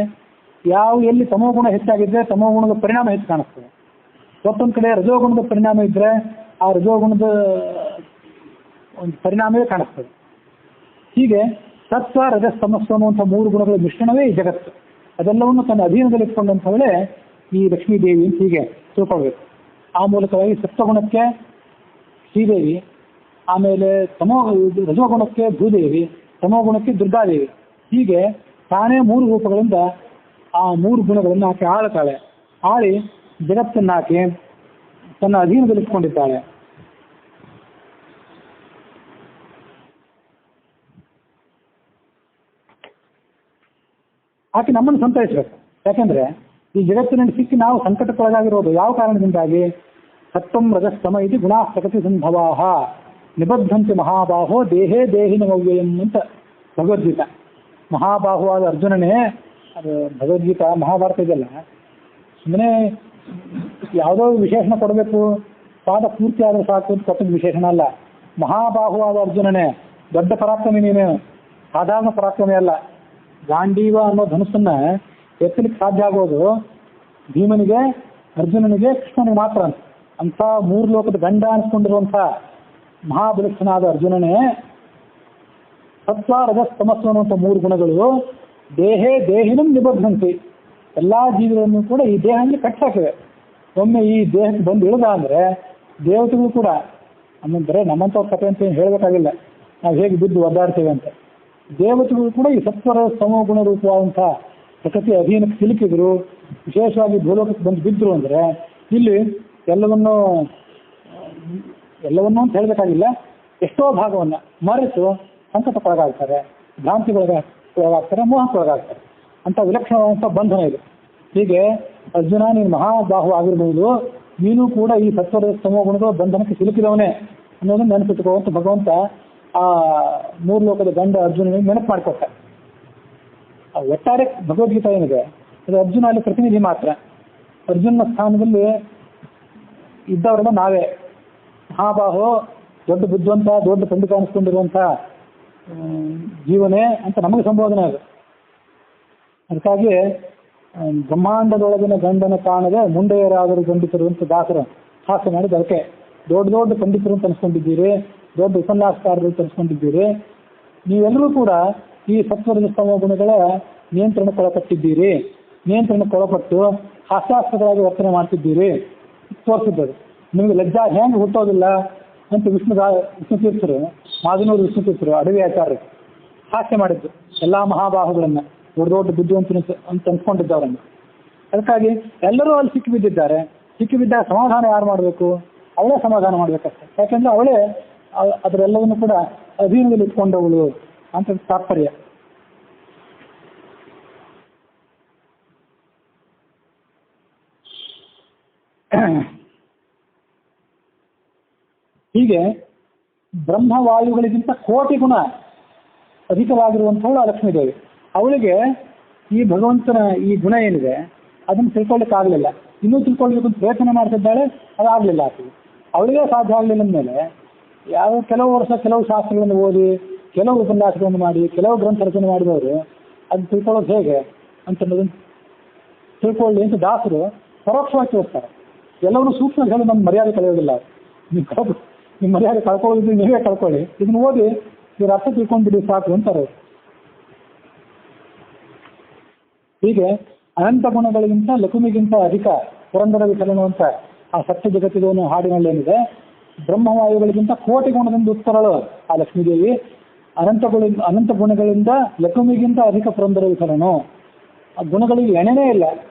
ಎಲ್ಲಿ ತಮೋಗುಣ ಹೆಚ್ಚಾಗಿದ್ದರೆ ತಮೋಗುಣದ ಪರಿಣಾಮ ಹೆಚ್ಚು ಕಾಣಿಸ್ತದೆ. ಮತ್ತೊಂದು ಕಡೆ ರಜೋಗುಣದ ಪರಿಣಾಮ ಇದ್ದರೆ ಆ ರಜೋಗುಣದ ಒಂದು ಪರಿಣಾಮವೇ ಕಾಣಿಸ್ತದೆ. ಹೀಗೆ ಸತ್ವ ರಜಸ್ ತಮಸ್ಸು ಅನ್ನುವಂಥ ಮೂರು ಗುಣಗಳ ಮಿಶ್ರಣವೇ ಈ ಜಗತ್ತು. ಅದೆಲ್ಲವನ್ನು ತನ್ನ ಅಧೀನದಲ್ಲಿ ಇಟ್ಕೊಂಡಂಥವಳೇ ಈ ಲಕ್ಷ್ಮೀ ದೇವಿ ಅಂತ ಹೀಗೆ ತಿಳ್ಕೊಳ್ಬೇಕು. ಆ ಮೂಲಕವಾಗಿ ಸತ್ವಗುಣಕ್ಕೆ ಶ್ರೀದೇವಿ, ಆಮೇಲೆ ರಜೋಗುಣಕ್ಕೆ ಭೂದೇವಿ, ತಮೋಗುಣಕ್ಕೆ ದುರ್ಗಾದೇವಿ, ಹೀಗೆ ತಾನೇ ಮೂರು ರೂಪಗಳಿಂದ ಆ ಮೂರು ಗುಣಗಳನ್ನು ಆಕೆ ಆಳ್ತಾಳೆ. ಆಳಿ ಜಗತ್ತನ್ನು ಆಕೆ ತನ್ನ ಅಧೀನದಲ್ಲಿ ಇಟ್ಕೊಂಡಿದ್ದಾಳೆ. ಆಕೆ ನಮ್ಮನ್ನು ಸಂತೈಸಬೇಕು. ಯಾಕೆಂದ್ರೆ ಈ ಜಗತ್ತಿನಲ್ಲಿ ಸಿಕ್ಕಿ ನಾವು ಸಂಕಟಕ್ಕೊಳಗಾಗಿರೋದು ಯಾವ ಕಾರಣದಿಂದಾಗಿ? ಸತ್ವಂ ರಜಸ್ತಮ ಇದು ಗುಣಾ ಪ್ರಕೃತಿ ಸಂಭವಾಹ ನಿಬದ್ಧಂತೆ ಮಹಾಬಾಹೋ ದೇಹೇ ದೇಹಿನ ಅವ್ಯಯಂ ಅಂತ ಭಗವದ್ಗೀತಾ. ಮಹಾಬಾಹುವಾದ ಅರ್ಜುನನೇ, ಅದು ಭಗವದ್ಗೀತಾ ಮಹಾಭಾರತ ಇದೆಲ್ಲ ಸುಮ್ಮನೆ ಯಾವುದೋ ವಿಶೇಷಣ ಕೊಡಬೇಕು, ಪಾದ ಪೂರ್ತಿ ಆದರೆ ಸಾಕು ಅಂತ ಕೊಟ್ಟದ ವಿಶೇಷಣ ಅಲ್ಲ. ಮಹಾಬಾಹುವಾದ ಅರ್ಜುನನೇ, ದೊಡ್ಡ ಪರಾಕ್ರಮಿ ನೀನು, ಸಾಧಾರಣ ಪರಾಕ್ರಮಿ ಅಲ್ಲ. ಗಾಂಡೀವ ಅನ್ನೋ ಧನುಸ್ಸನ್ನ ಎತ್ತಲಿಕ್ಕೆ ಸಾಧ್ಯ ಆಗೋದು ಭೀಮನಿಗೆ, ಅರ್ಜುನನಿಗೆ, ಕೃಷ್ಣನಿಗೆ ಮಾತ್ರ ಅಂತ ಮೂರು ಲೋಕದ ಗಂಡ ಅನ್ಸ್ಕೊಂಡಿರುವಂಥ ಮಹಾಬಲಿಷ್ಠನಾದ ಅರ್ಜುನನೇ ಸತ್ವ ರಜಸ್ ತಮಸ್ಸು ಅನ್ನುವಂಥ ಮೂರು ಗುಣಗಳು ದೇಹೇ ದೇಹಿನಂ ನಿಬದ್ಧಂತಿ, ಎಲ್ಲಾ ಜೀವಿಗಳನ್ನು ಕೂಡ ಈ ದೇಹದಲ್ಲಿ ಕಟ್ಟಾಕಿವೆ. ಒಮ್ಮೆ ಈ ದೇಹಕ್ಕೆ ಬಂದು ಇಳಿದ ಅಂದ್ರೆ ದೇವತೆಗಳು ಕೂಡ ಬರೇ ನಮ್ಮಂಥವ್ರ ಕಥೆ ಅಂತ ಏನು ಹೇಳಬೇಕಾಗಿಲ್ಲ, ನಾವು ಹೇಗೆ ಬಿದ್ದು ಒದ್ದಾಡ್ತೇವೆ ಅಂತ. ದೇವತೆಗಳು ಕೂಡ ಈ ಸತ್ವರ ಸಮೋ ಗುಣ ರೂಪವಾದಂಥ ಪ್ರಕೃತಿ ಅಧೀನಕ್ಕೆ ಸಿಲುಕಿದ್ರು, ವಿಶೇಷವಾಗಿ ಭೂಲೋಕಕ್ಕೆ ಬಂದು ಬಿದ್ದರು ಅಂದರೆ ಇಲ್ಲಿ ಎಲ್ಲವನ್ನೂ ಅಂತ ಹೇಳಬೇಕಾಗಿಲ್ಲ, ಎಷ್ಟೋ ಭಾಗವನ್ನು ಮರೆತು ಸಂಕಟಕ್ಕೊಳಗಾಗ್ತಾರೆ, ಭ್ರಾಂತಿಗೊಳಗಾಗ್ತಾರೆ, ಮೋಹಕ್ಕೊಳಗಾಗ್ತಾರೆ. ಅಂತ ವಿಲಕ್ಷಣವಾದಂಥ ಬಂಧನ ಇದೆ. ಹೀಗೆ ಅರ್ಜುನ ನೀನು ಮಹಾಬಾಹು ಆಗಿರ್ಬೋದು, ನೀನು ಕೂಡ ಈ ಸತ್ವದ ಸಮೋಗುಣದ ಬಂಧನಕ್ಕೆ ಸಿಲುಕಿದವನೇ ಅನ್ನೋದನ್ನು ನೆನಪಿಟ್ಟುಕೊಳ್ಳುವಂತ ಭಗವಂತ ಆ ಮೂರು ಲೋಕದ ಗಂಡ ಅರ್ಜುನನಿಗೆ ನೆನಪು ಮಾಡಿಕೊಡ್ತಾರೆ. ಒಟ್ಟಾರೆ ಭಗವದ್ಗೀತಾ ಏನಿದೆ ಅದು ಅರ್ಜುನ ಅಲ್ಲಿ ಪ್ರತಿನಿಧಿ ಮಾತ್ರ. ಅರ್ಜುನ ಸ್ಥಾನದಲ್ಲಿ ಇದ್ದವರೆಲ್ಲ ನಾವೇ. ಮಹಾಬಾಹು ದೊಡ್ಡ ಬುದ್ಧಿವಂತ, ದೊಡ್ಡ ಪಂಡಿತ ಅನಿಸ್ಕೊಂಡಿರುವಂಥ ಜೀವನೇ ಅಂತ ನಮಗೆ ಸಂಬೋಧನೆ ಅದು. ಅದಕ್ಕಾಗಿ ಬ್ರಹ್ಮಾಂಡದೊಳಗಿನ ಗಂಡನ ಕಾಣದೆ ಮುಂಡೆಯರಾದರೂ ಗಂಡಿತರು ಅಂತ ದಾಸರು ಹಾಸ್ಯ ಮಾಡಿದ. ಅದಕ್ಕೆ ದೊಡ್ಡ ದೊಡ್ಡ ಪಂಡಿತರು ಅಂತ ಅನ್ಸ್ಕೊಂಡಿದ್ದೀರಿ, ದೊಡ್ಡ ಉಪನ್ಯಾಸಕಾರರು ಅಂತ ಅನ್ಸ್ಕೊಂಡಿದ್ದೀರಿ, ನೀವೆಲ್ಲರೂ ಕೂಡ ಈ ಸತ್ವದ ಸ್ತಮ ಗುಣಗಳ ನಿಯಂತ್ರಣಕ್ಕೊಳಪಟ್ಟಿದ್ದೀರಿ, ನಿಯಂತ್ರಣಕ್ಕೊಳಪಟ್ಟು ಹಾಸ್ಯಾಸ್ಪದವಾಗಿ ವರ್ತನೆ ಮಾಡ್ತಿದ್ದೀರಿ ತೋರಿಸಿದ್ದರು. ನಿಮಗೆ ಲಜ್ಜಾ ಹೆಂಗೆ ಹುಟ್ಟೋದಿಲ್ಲ ಅಂತ ವಿಷ್ಣು ತೀರ್ಥರು, ಮಾದನೂರು ವಿಷ್ಣು ತೀರ್ಥರು, ಅಡವಿ ಆಚಾರ್ಯರು ಹಾಸ್ಯ ಮಾಡಿದ್ದು ಎಲ್ಲಾ ಮಹಾಬಾಹುಗಳನ್ನ, ದೊಡ್ಡ ದೊಡ್ಡ ಬುದ್ಧಿವಂತರು ಅಂತ ಅನ್ಸ್ಕೊಂಡಿದ್ದವರನ್ನು. ಅದಕ್ಕಾಗಿ ಎಲ್ಲರೂ ಅಲ್ಲಿ ಸಿಕ್ಕಿಬಿದ್ದಿದ್ದಾರೆ. ಸಿಕ್ಕಿಬಿದ್ದಾಗ ಸಮಾಧಾನ ಯಾರು ಮಾಡಬೇಕು? ಅವಳೇ ಸಮಾಧಾನ ಮಾಡ್ಬೇಕಷ್ಟೆ. ಯಾಕೆಂದ್ರೆ ಅವಳೇ ಅದರೆಲ್ಲವನ್ನು ಕೂಡ ಅಧೀನದಲ್ಲಿ ಇಟ್ಕೊಂಡವಳು ಅಂತ ತಾತ್ಪರ್ಯ. ಹೀಗೆ ಬ್ರಹ್ಮವಾಯುಗಳಿಗಿಂತ ಕೋಟಿ ಗುಣ ಅಧಿಕವಾಗಿರುವಂಥವಳು ಆ ಲಕ್ಷ್ಮೀದೇವಿ. ಅವಳಿಗೆ ಈ ಭಗವಂತನ ಈ ಗುಣ ಏನಿದೆ ಅದನ್ನು ತಿಳ್ಕೊಳ್ಳಿಕ್ಕೆ ಆಗಲಿಲ್ಲ. ಇನ್ನೂ ತಿಳ್ಕೊಳ್ಬೇಕು ಅಂತ ಪ್ರಯತ್ನ ಮಾಡ್ತಿದ್ದಾಳೆ, ಅದಾಗಲಿಲ್ಲ ಆಕೆಗೆ. ಅವಳಿಗೆ ಸಾಧ್ಯ ಆಗಲಿಲ್ಲ ಅಂದಮೇಲೆ ಕೆಲವು ವರ್ಷ ಕೆಲವು ಶಾಸ್ತ್ರಗಳನ್ನು ಓದಿ, ಕೆಲವು ಉಪನ್ಯಾಸಗಳನ್ನು ಮಾಡಿ, ಕೆಲವು ಗ್ರಂಥ ರಚನೆ ಮಾಡಿದವರು ಅದನ್ನು ತಿಳ್ಕೊಳ್ಳೋದು ಹೇಗೆ ಅಂತನ್ನೋದನ್ನು ತಿಳ್ಕೊಳ್ಳಿ ಅಂತ ದಾಸರು ಪರೋಕ್ಷವಾಗಿ ತಿಳಿಸ್ತಾರೆ. ಎಲ್ಲವನ್ನೂ ಸೂಕ್ಷ್ಮ ಹೇಳಿ ನಮ್ಮ ಮರ್ಯಾದೆ ಕಳೆಯೋದಿಲ್ಲ. ನಿಮ್ಮ ಮರ್ಯಾದೆ ಕಳ್ಕೊಳ್ಳೋದು ನೀವೇ ಕಳ್ಕೊಳ್ಳಿ, ಇದನ್ನು ಓದಿ ಇವ್ರ ಅರ್ಥ ತಿಳ್ಕೊಂಡ್ಬಿಡಿ ಸಾಕು ಅಂತಾರೆ. ಹೀಗೆ ಅನಂತ ಗುಣಗಳಿಗಿಂತ ಲಕುಮಿಗಿಂತ ಅಧಿಕ ಪುರಂದರ ವಿಠಲನು ಅಂತ ಆ ಸತ್ಯ ಜಗತ್ತಿನ ಹಾಡಿನಲ್ಲಿ ಏನಿದೆ, ಬ್ರಹ್ಮವಾಯುಗಳಿಗಿಂತ ಕೋಟಿ ಗುಣದಿಂದ ಉತ್ತರಳು ಆ ಲಕ್ಷ್ಮೀದೇವಿ. ಅನಂತ ಗುಣಗಳಿಂದ ಲಕುಮಿಗಿಂತ ಅಧಿಕ ಪುರಂದರ ವಿಠಲನು. ಆ ಗುಣಗಳಿಗೆ ಎಣೆನೇ ಇಲ್ಲ,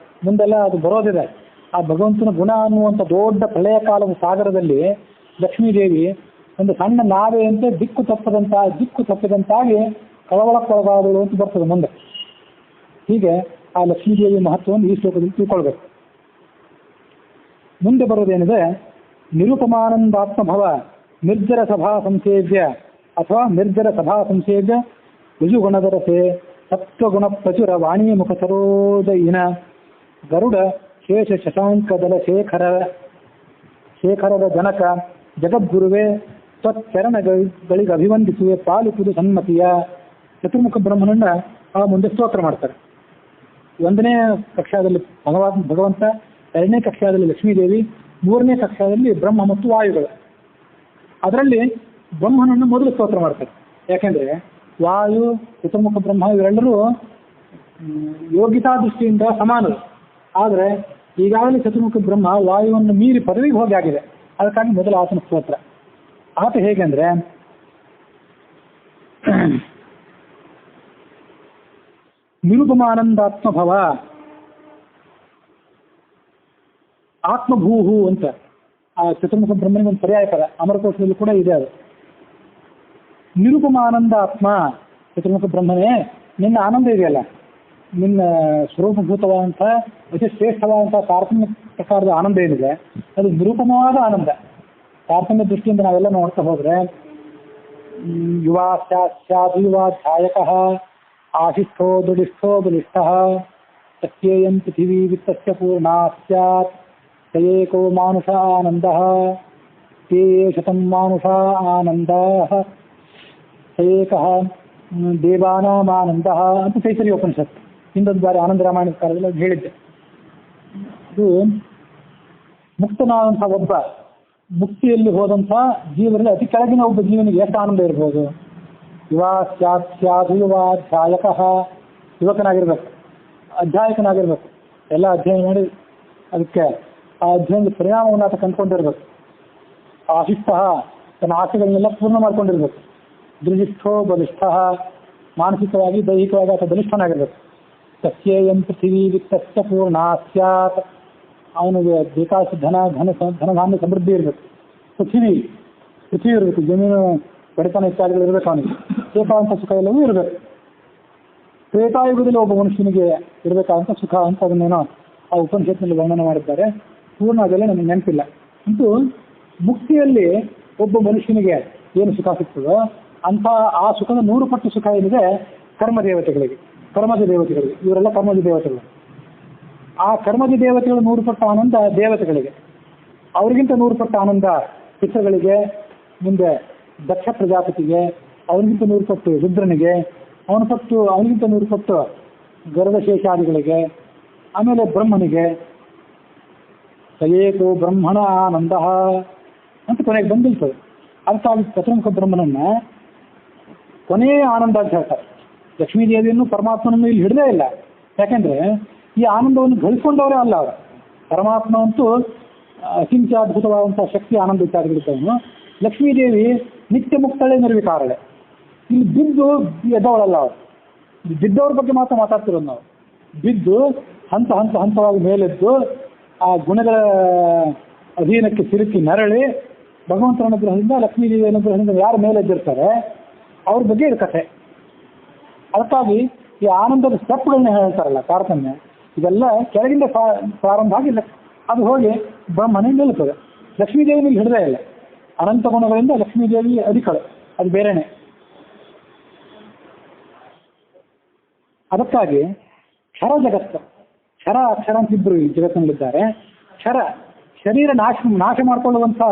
ಮುಂದೆಲ್ಲ ಅದು ಬರೋದಿದೆ. ಆ ಭಗವಂತನ ಗುಣ ಅನ್ನುವಂಥ ದೊಡ್ಡ ಪ್ರಳಯ ಕಾಲದ ಸಾಗರದಲ್ಲಿ ಲಕ್ಷ್ಮೀದೇವಿ ಒಂದು ಸಣ್ಣ ನಾವೆಯಂತೆ ದಿಕ್ಕು ತಪ್ಪಿದಂತಾಗಿ ಕಳವಳಕ್ಕೊಳಗಾದಳು ಅಂತ ಬರ್ತದೆ ಮುಂದೆ. ಹೀಗೆ ಆ ಲಕ್ಷ್ಮೀದೇವಿ ಮಹತ್ವವನ್ನು ಈ ಶ್ಲೋಕದಲ್ಲಿ ತಿಳ್ಕೊಳ್ಬೇಕು. ಮುಂದೆ ಬರೋದೇನಿದೆ, ನಿರುಪಮಾನಂದಾತ್ಮಭವ ನಿರ್ಜರ ಸಭಾ ಸಂಸೇವ್ಯ ಅಥವಾ ನಿರ್ಜರ ಸಭಾ ಸಂಸೇವ್ಯ ಋಜುಗುಣದರಸೆ ಸತ್ವಗುಣ ಪ್ರಚುರ ವಾಣಿ ಮುಖ ಸರೋಜಯಿನ ಗರುಡ ಶೇಷ ಶಶಾಂಕದಲ ಶೇಖರದ ಜನಕ ಜಗದ್ಗುರುವೇ ತ್ವಚ್ಚರಣಗಳಿಗೆ ಅಭಿವಂದಿಸುವೆ ಪಾಲಿಸುವುದು ಸನ್ಮತಿಯ. ಚತುರ್ಮುಖ ಬ್ರಹ್ಮನನ್ನ ಆ ಮುಂದೆ ಸ್ತೋತ್ರ ಮಾಡ್ತಾರೆ. 1ನೇ ಕಕ್ಷಾದಲ್ಲಿ ಭಗವಂತ, 2ನೇ ಕಕ್ಷಾದಲ್ಲಿ ಲಕ್ಷ್ಮೀದೇವಿ, 3ನೇ ಕಕ್ಷಾದಲ್ಲಿ ಬ್ರಹ್ಮ ಮತ್ತು ವಾಯುಗಳು. ಅದರಲ್ಲಿ ಬ್ರಹ್ಮನನ್ನು ಮೊದಲು ಸ್ತೋತ್ರ ಮಾಡ್ತಾರೆ. ಯಾಕೆಂದ್ರೆ ವಾಯು, ಚತುರ್ಮುಖ ಬ್ರಹ್ಮ ಇವರೆಲ್ಲರೂ ಯೋಗ್ಯತಾ ದೃಷ್ಟಿಯಿಂದ ಸಮಾನರು. ಆದರೆ ಈಗಾಗಲೇ ಚತುರ್ಮುಖ ಬ್ರಹ್ಮ ವಾಯುವನ್ನು ಮೀರಿ ಪದವಿಗೆ ಹೋಗಿ ಆಗಿದೆ. ಅದಕ್ಕಾಗಿ ಮೊದಲು ಆತನ ಸ್ತೋತ್ರ. ಆತ ಹೇಗೆಂದ್ರೆ ನಿರುಪಮಾನಂದಾತ್ಮಭವ ಆತ್ಮಭೂಹು ಅಂತ ಆ ಚತುರ್ಮುಖ ಬ್ರಹ್ಮನಿಗೆ ಒಂದು ಪರ್ಯಾಯ ಪದ ಅಮರಕೋಶದಲ್ಲಿ ಕೂಡ ಇದೆ. ಅದು ನಿರುಪಮಾನಂದ ಆತ್ಮ. ಚತುರ್ಮುಖ ಬ್ರಹ್ಮನೇ, ನಿನ್ನ ಆನಂದ ಇದೆಯಲ್ಲ, ನಿನ್ನ ಸ್ವರೂಪಭೂತವಾದಂಥ ಅತಿ ಶ್ರೇಷ್ಠವಾದಂಥ ತಾರತಮ್ಯ ಪ್ರಕಾರದ ಆನಂದ ಏನಿದೆ ಅದು ನಿರುಪಮವಾದ ಆನಂದ. ತಾರತಮ್ಯ ದೃಷ್ಟಿಯಿಂದ ನಾವೆಲ್ಲ ನೋಡ್ತಾ ಹೋದ್ರೆ ಯುವಾ ಸ್ಯಾದ್ ಯುವಾ ಧ್ಯಾಯಕ ಆಶಿಷ್ಠೋ ದುಡಿಷ್ಠೋ ಬಲಿಷ್ಠ ಸತ್ಯೇಯಂ ಪೃಥಿವೀ ವಿತ್ತಸ್ಯ ಪೂರ್ಣಾ ಸ್ಯಾತ್ ತಯೇಕೋ ಮಾನುಷ ಆನಂದ ತೇ ಶತಂ ಮಾನುಷ ಆನಂದ ತಯೇಕಃ ದೇವಾನಾಮಾನಂದ ಅಂತ ತೈತರಿಯ ಉಪನಿಷತ್ತು. ಹಿಂದೊಂದು ಬಾರಿ ಆನಂದ ರಾಮಾಯಣದ ಕಾಲದಲ್ಲಿ ಅದು ಹೇಳಿದ್ದೆ. ಇದು ಮುಕ್ತನಾದಂಥ ಒಬ್ಬ, ಮುಕ್ತಿಯಲ್ಲಿ ಹೋದಂಥ ಜೀವರಲ್ಲಿ ಅತಿ ಕೆಳಗಿನ ಒಬ್ಬ ಜೀವನಿಗೆ ಎಷ್ಟು ಆನಂದ ಇರ್ಬೋದು. ಯುವಾಧ್ಯಾಯಕ, ಯುವಕನಾಗಿರ್ಬೇಕು, ಅಧ್ಯಾಯಕನಾಗಿರ್ಬೇಕು, ಎಲ್ಲ ಅಧ್ಯಯನ ಮಾಡಿ ಅದಕ್ಕೆ ಆ ಅಧ್ಯಯನದ ಪರಿಣಾಮವನ್ನು ಆತ ಕಂಡುಕೊಂಡಿರ್ಬೇಕು. ಆಶಿಷ್ಟ, ತನ್ನ ಆಸೆಗಳನ್ನೆಲ್ಲ ಪೂರ್ಣ ಮಾಡ್ಕೊಂಡಿರ್ಬೇಕು. ದೃಢಿಷ್ಠೋ ಬಲಿಷ್ಠ, ಮಾನಸಿಕವಾಗಿ ದೈಹಿಕವಾಗಿ ಆತ ಬಲಿಷ್ಠನಾಗಿರ್ಬೇಕು. ಸಸ್ಯೇಯಂ ಪೃಥಿವೀ ವಿತ್ತಸ್ಯ ಪೂರ್ಣ ಸ್ಯಾತ್, ಅವನಿಗೆ ಬೇಕಾದಷ್ಟು ಧನಧಾನ್ಯ ಸಮೃದ್ಧಿ ಇರಬೇಕು. ಪೃಥ್ವಿ ಇರಬೇಕು, ಜಮೀನು ಬಡತನ ಇತ್ಯಾದಿಗಳು ಇರಬೇಕು. ಅವನಿಗೆ ಬೇಕಾದಂಥ ಸುಖ ಎಲ್ಲವೂ ಇರಬೇಕು. ತ್ರೇತಾಯುಗದಲ್ಲಿ ಒಬ್ಬ ಮನುಷ್ಯನಿಗೆ ಇರಬೇಕಾದಂಥ ಸುಖ ಅಂತ ಅದನ್ನೇನೋ ಆ ಉಪನಿಷತ್ನಲ್ಲಿ ವರ್ಣನೆ ಮಾಡಿದ್ದಾರೆ. ಪೂರ್ಣ ಅದೆಲ್ಲ ನನಗೆ ನೆನಪಿಲ್ಲ. ಅಂತೂ ಮುಕ್ತಿಯಲ್ಲಿ ಒಬ್ಬ ಮನುಷ್ಯನಿಗೆ ಏನು ಸುಖ ಸಿಗ್ತದೋ ಅಂಥ ಆ ಸುಖದ 100 ಪಟ್ಟು ಸುಖ ಏನಿದೆ ಕರ್ಮಜ ದೇವತೆಗಳಿಗೆ. ಇವರೆಲ್ಲ ಕರ್ಮಜ ದೇವತೆಗಳು. ಆ ಕರ್ಮಜ ದೇವತೆಗಳು 100 ಪಟ್ಟು ಆನಂದ ದೇವತೆಗಳಿಗೆ, ಅವ್ರಿಗಿಂತ 100 ಪಟ್ಟು ಆನಂದ ಪಿತೃಗಳಿಗೆ, ಮುಂದೆ ದಕ್ಷ ಪ್ರಜಾಪತಿಗೆ, ಅವನಿಗಿಂತ 100 ಪಟ್ಟು ರುದ್ರನಿಗೆ, ಅವನಿಗಿಂತ 100 ಪಟ್ಟು ಗರುಡಶೇಷಾದಿಗಳಿಗೆ, ಆಮೇಲೆ ಬ್ರಹ್ಮನಿಗೆ. ಸಯೇಕೋ ಬ್ರಹ್ಮಣ ಆನಂದ ಅಂತ ಕೊನೆಗೆ ಬಂದಿರ್ತದೆ. ಅದಕ್ಕಾಗಿ ಚತುರ್ಮುಖ ಬ್ರಹ್ಮನನ್ನ ಕೊನೆಯ ಆನಂದ ಅಂತ ಹೇಳ್ತಾರೆ. ಲಕ್ಷ್ಮೀದೇವಿಯನ್ನು ಪರಮಾತ್ಮನನ್ನು ಇಲ್ಲಿ ಹಿಡದೇ ಇಲ್ಲ. ಯಾಕೆಂದ್ರೆ ಈ ಆನಂದವನ್ನು ಗಳಿಸಿಕೊಂಡವರೇ ಅಲ್ಲ ಅವರು. ಪರಮಾತ್ಮ ಅಂತೂ ಅತ್ಯಂತ ಶಕ್ತಿ ಆನಂದ ಇತ್ಯಾದಿಗಳಿದ್ದವನು. ಲಕ್ಷ್ಮೀದೇವಿ ನಿತ್ಯ ಮುಕ್ತಳೆ ನಿರ್ವಿಕಾರಳೆ. ಇಲ್ಲಿ ಬಿದ್ದು ಎದ್ದವಳಲ್ಲ ಅವರು. ಬಿದ್ದವ್ರ ಬಗ್ಗೆ ಮಾತ್ರ ಮಾತಾಡ್ತಿರೋದು ನಾವು. ಬಿದ್ದು ಹಂತವಾಗಿ ಮೇಲೆದ್ದು ಆ ಗುಣಗಳ ಅಧೀನಕ್ಕೆ ಸಿಲುಕಿ ನರಳಿ ಭಗವಂತನ ಅನುಗ್ರಹದಿಂದ, ಲಕ್ಷ್ಮೀದೇವಿ ಅನುಗ್ರಹದಿಂದ ಯಾರು ಮೇಲೆದ್ದಿರ್ತಾರೆ ಅವ್ರ ಬಗ್ಗೆ ಇದು ಕಥೆ. ಅದಕ್ಕಾಗಿ ಈ ಆನಂದದ ಸ್ಟೆಪ್ಗಳನ್ನ ಹೇಳ್ತಾರಲ್ಲ, ತಾರತಮ್ಯ, ಇದೆಲ್ಲ ಕೆಳಗಿಂದ ಪ್ರಾರಂಭ ಆಗಿಲ್ಲ, ಅದು ಹೋಗಿ ಬ್ರಹ್ಮನೇ ನಿಲ್ಲುತ್ತದೆ. ಲಕ್ಷ್ಮೀದೇವಿ ಹಿಡಿದೇ ಇಲ್ಲ. ಅನಂತ ಗುಣಗಳಿಂದ ಲಕ್ಷ್ಮೀದೇವಿ ಅಧಿಕಳು, ಅದು ಬೇರೆನೆ. ಅದಕ್ಕಾಗಿ ಕ್ಷರ ಜಗತ್ತು, ಕ್ಷರ ಅಕ್ಷರ ಅಂತಿದ್ರು ಈ ಜಗತ್ತಿನಲ್ಲಿದ್ದಾರೆ. ಶರೀರ ನಾಶ ಮಾಡಿಕೊಳ್ಳುವಂಥ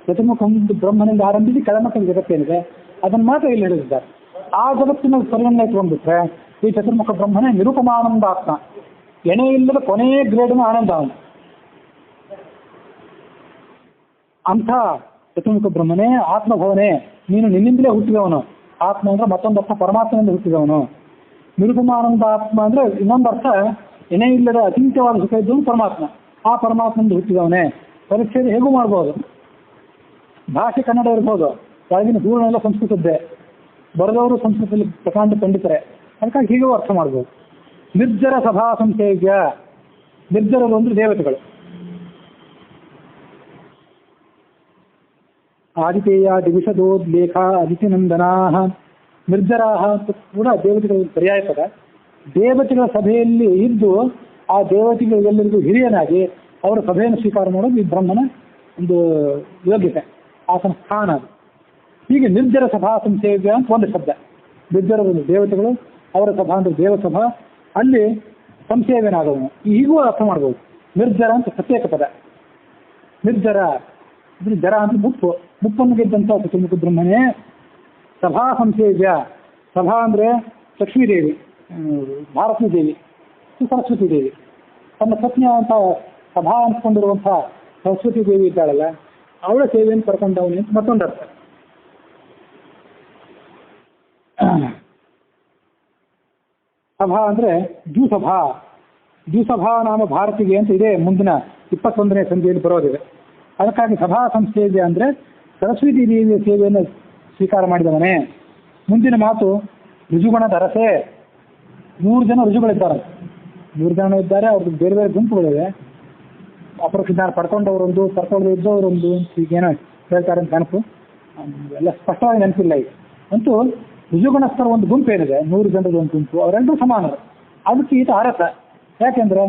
ಚತುರ್ಮುಖ ಬ್ರಹ್ಮನಿಂದ ಆರಂಭಿಸಿ ಕೆಳಮಟ್ಟದ ಜಗತ್ತೇನಿದೆ ಅದನ್ನು ಮಾತ್ರ ಇಲ್ಲಿ ಹಿಡಿದಿದ್ದಾರೆ. ಆ ಜಗತ್ತಿನ ಪರಿಗಣನೆ ಇಟ್ಕೊಂಡ್ಬಿಟ್ರೆ ಈ ಚತುರ್ಮುಖ ಬ್ರಹ್ಮನೇ ನಿರುಪಮಾನಂದಾತ್ಮ, ಎಣೆ ಇಲ್ಲದ ಕೊನೆಯ ಗ್ರೇಡ್ನ ಆನಂದ ಅವನು. ಅಂಥ ಚತುರ್ಮುಖ ಬ್ರಹ್ಮನೇ ಆತ್ಮಭವನೇ, ನೀನು ನಿನ್ನಿಂದಲೇ ಹುಟ್ಟಿದವನು. ಆತ್ಮ ಅಂದ್ರೆ ಮತ್ತೊಂದು ಅರ್ಥ ಪರಮಾತ್ಮನಿಂದ ಹುಟ್ಟಿದವನು. ನಿರುಪಮಾನಂದ ಆತ್ಮ ಅಂದ್ರೆ ಇನ್ನೊಂದು ಅರ್ಥ ಎಣೆ ಇಲ್ಲದ ಅಚಿಂತ್ಯವಾದ ಸುಖ ಇದ್ದವನು ಪರಮಾತ್ಮ. ಆ ಪರಮಾತ್ಮನಿಂದ ಹುಟ್ಟಿದವನೇ. ಪರೀಕ್ಷೆಯಲ್ಲಿ ಹೇಗೂ ಮಾಡ್ಬೋದು. ಭಾಷೆ ಕನ್ನಡ ಇರ್ಬೋದು, ಕೆಳಗಿನ ಹೂವನ್ನೆಲ್ಲ ಸಂಸ್ಕೃತದ್ದೇ, ಬರೆದವರು ಸಂಸ್ಕೃತದಲ್ಲಿ ಪ್ರಕಾಂಡ ಪಂಡಿತರೆ. ಅದಕ್ಕಾಗಿ ಹೀಗೂ ಅರ್ಥ ಮಾಡ್ಬೋದು. ನಿರ್ಜರ ಸಭಾ ಸಂಸೇವ್ಯ, ನಿರ್ಜರರು ಅಂದ್ರೆ ದೇವತೆಗಳು. ಆದಿತೇಯ ದಿವಿಷದೋದ್ಲೇಖ ಅದಿತಿನಂದನಾ, ನಿರ್ಜರಾಹ ಅಂತ ಕೂಡ ದೇವತೆಗಳ ಪರ್ಯಾಯ ಪದ. ದೇವತೆಗಳ ಸಭೆಯಲ್ಲಿ ಇದ್ದು ಆ ದೇವತೆಗಳಿಗೆಲ್ಲರಿಗೂ ಹಿರಿಯನಾಗಿ ಅವರ ಸಭೆಯನ್ನು ಸ್ವೀಕಾರ ಮಾಡೋದು ಈ ಬ್ರಹ್ಮನ ಒಂದು ಯೋಗ್ಯತೆ, ಆತನ ಸ್ಥಾನ ಅದು. ಹೀಗೆ ನಿರ್ಜರ ಸಭಾ ಸಂಸೇವ್ಯ ಅಂತ ಒಂದು ಶಬ್ದ. ನಿರ್ಜರರು ದೇವತೆಗಳು, ಅವರ ಸಭಾ ಅಂದ್ರೆ ದೇವಸಭಾ, ಅಲ್ಲಿ ಸಂಸೇವ್ಯನಾದವನು. ಹೀಗೂ ಅರ್ಥ ಮಾಡ್ಬೋದು. ನಿರ್ಜರ ಅಂತ ಪ್ರತ್ಯೇಕ ಪದ. ನಿರ್ಜರ ಅಂದ್ರೆ ಜರ ಅಂತ ಮುಪ್ಪನ್ನು ಗೆದ್ದಂಥ ಚತುರ್ಮುಖ ಬ್ರಹ್ಮನೇ. ಸಭಾ ಸಂಸೇವ್ಯ, ಸಭಾ ಅಂದ್ರೆ ಲಕ್ಷ್ಮೀದೇವಿ, ಭಾರತೀ ದೇವಿ, ಸರಸ್ವತಿ ದೇವಿ. ತನ್ನ ಪತ್ನಿಯ ಅಂತ ಸಭಾ ಅನ್ಸ್ಕೊಂಡಿರುವಂಥ ಸರಸ್ವತಿ ದೇವಿ ಇದ್ದಾಳಲ್ಲ, ಅವಳ ಸೇವೆಯನ್ನು ಕರ್ಕೊಂಡವನು ಅಂತ ಮತ್ತೊಂದು ಅರ್ಥ. ಸಭಾ ಅಂದ್ರೆ ದ್ಯೂಸಭಾ ನಾಮ ಭಾರತಿಗೆ ಅಂತ ಇದೆ, ಮುಂದಿನ 21ನೇ ಸಂಧಿಯಲ್ಲಿ ಬರೋದಿದೆ. ಅದಕ್ಕಾಗಿ ಸಭಾ ಸಂಸೇವ್ಯ ಅಂದ್ರೆ ಸರಸ್ವತಿ ದೇವಿಯ ಸೇವೆಯನ್ನು ಸ್ವೀಕಾರ ಮಾಡಿದವನೇ. ಮುಂದಿನ ಮಾತು ಋಜುಗಣದ ಅರಸೆ. 100 ಜನ ಋಜುಗಳಿದ್ದಾರೆ. 100 ಜನ ಇದ್ದಾರೆ. ಅವ್ರದ್ದು ಬೇರೆ ಬೇರೆ ಗುಂಪುಗಳಿವೆ. ಅಪರೋಕ್ಷ ಜ್ಞಾನ ಪಡ್ಕೊಂಡವರೊಂದು, ಪಡ್ಕೊಳ್ಳದೆ ಇದ್ದವರೊಂದು, ಹೀಗೇನೋ ಹೇಳ್ತಾರೆ ಅಂತ ನೆನಪು, ಎಲ್ಲ ಸ್ಪಷ್ಟವಾಗಿ ನೆನಪಿಲ್ಲ ಈಗ. ಅಂತೂ ಋಜುಗಣಸ್ಥರ ಒಂದು ಗುಂಪು ಏನಿದೆ, 100 ಜನರದ ಒಂದು ಗುಂಪು, ಅವರೆಲ್ಲರೂ ಸಮಾನರು. ಅದಕ್ಕೆ ಈತ ಅರಸ. ಯಾಕೆಂದ್ರೆ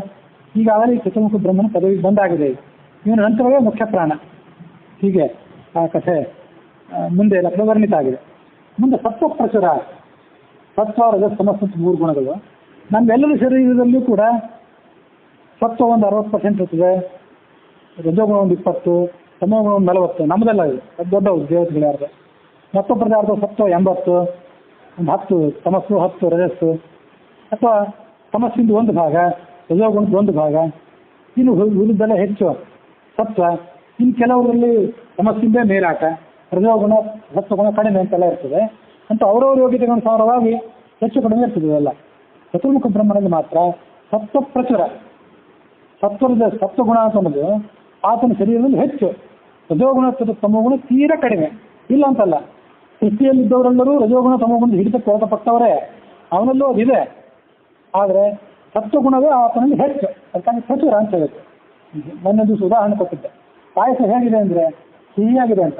ಈಗಾಗಲೇ ಈ ಚತುರ್ಮುಖ ಬ್ರಹ್ಮನ ಪದವಿಗೆ ಬಂದಾಗಿದೆ. ಇವನ ನಂತರವೇ ಮುಖ್ಯ ಪ್ರಾಣ. ಹೀಗೆ ಆ ಕಥೆ ಮುಂದೆ ಎಲ್ಲ ವರ್ಣಿತ ಆಗಿದೆ. ಮುಂದೆ ಸತ್ವ ಪ್ರಚುರ, ಸತ್ವ ರಜಸ್ ತಮಸ್ ಅಂತ 3 ಗುಣಗಳು. ನಮ್ಮೆಲ್ಲರ ಶರೀರದಲ್ಲೂ ಕೂಡ ಸತ್ವ ಒಂದು 60% ಇರ್ತದೆ, ರಜೋಗುಣ ಒಂದು 20, ತಮೋಗುಣ ಒಂದು 40. ನಮ್ಮದೆಲ್ಲ ಇದೆ, ಅದು ದೊಡ್ಡ ದೇವತೆಗಳು ಯಾರ್ದು. ಮತ್ತೊಬ್ಬರದ್ದು ಸತ್ವ 80, ಒಂದು 10 ತಮಸ್ಸು 10 ರಜಸ್ಸು, ಅಥವಾ ತಮಸ್ಸಿಂದ ಒಂದು ಭಾಗ ರಜೋಗುಣದ ಒಂದು ಭಾಗ, ಇನ್ನು ಉಳಿದೆಲ್ಲ ಹೆಚ್ಚು ಸತ್ವ. ಇನ್ನು ಕೆಲವರಲ್ಲಿ ತಮಸ್ಸಿಂದೇ ಮೇಲಾಟ, ರಜೋಗುಣ ಸತ್ವಗುಣ ಕಡಿಮೆ ಅಂತೆಲ್ಲ ಇರ್ತದೆ. ಅಂತ ಅವರವ್ರ ಯೋಗ್ಯತೆಗನುಸಾರವಾಗಿ ಹೆಚ್ಚು ಕಡಿಮೆ ಇರ್ತದೆ ಎಲ್ಲ. ಚತುರ್ಮುಖ ಬ್ರಹ್ಮನಲ್ಲಿ ಮಾತ್ರ ಸತ್ವ ಪ್ರಚುರ. ಸತ್ವಗುಣ ಅಂತ ಅನ್ನೋದು ಆತನ ಶರೀರದಲ್ಲಿ ಹೆಚ್ಚು, ರಜೋಗುಣ ತಮೋಗುಣ ತೀರಾ ಕಡಿಮೆ. ಇಲ್ಲ ಅಂತಲ್ಲ, ಸೃಷ್ಟಿಯಲ್ಲಿದ್ದವರೆಲ್ಲರೂ ರಜೋಗುಣ ತಮೋಗುಣದ ಹಿಡಿತಕ್ಕೆ ಒಳಪಟ್ಟವರೇ, ಅವನಲ್ಲೂ ಅದಿದೆ. ಆದರೆ ಸತ್ವಗುಣವೇ ಆತನಲ್ಲಿ ಹೆಚ್ಚು, ಅದಕ್ಕಾಗಿ ಪ್ರಚುರ ಅಂತ ಹೇಳುತ್ತೆ. ಮೊನ್ನೆ ದಿವಸ ಉದಾಹರಣೆ ಕೊಟ್ಟಿದ್ದೆ. ಪಾಯಸ ಹೇಗಿದೆ ಅಂದರೆ ಸಿಹಿಯಾಗಿದೆ ಅಂತ.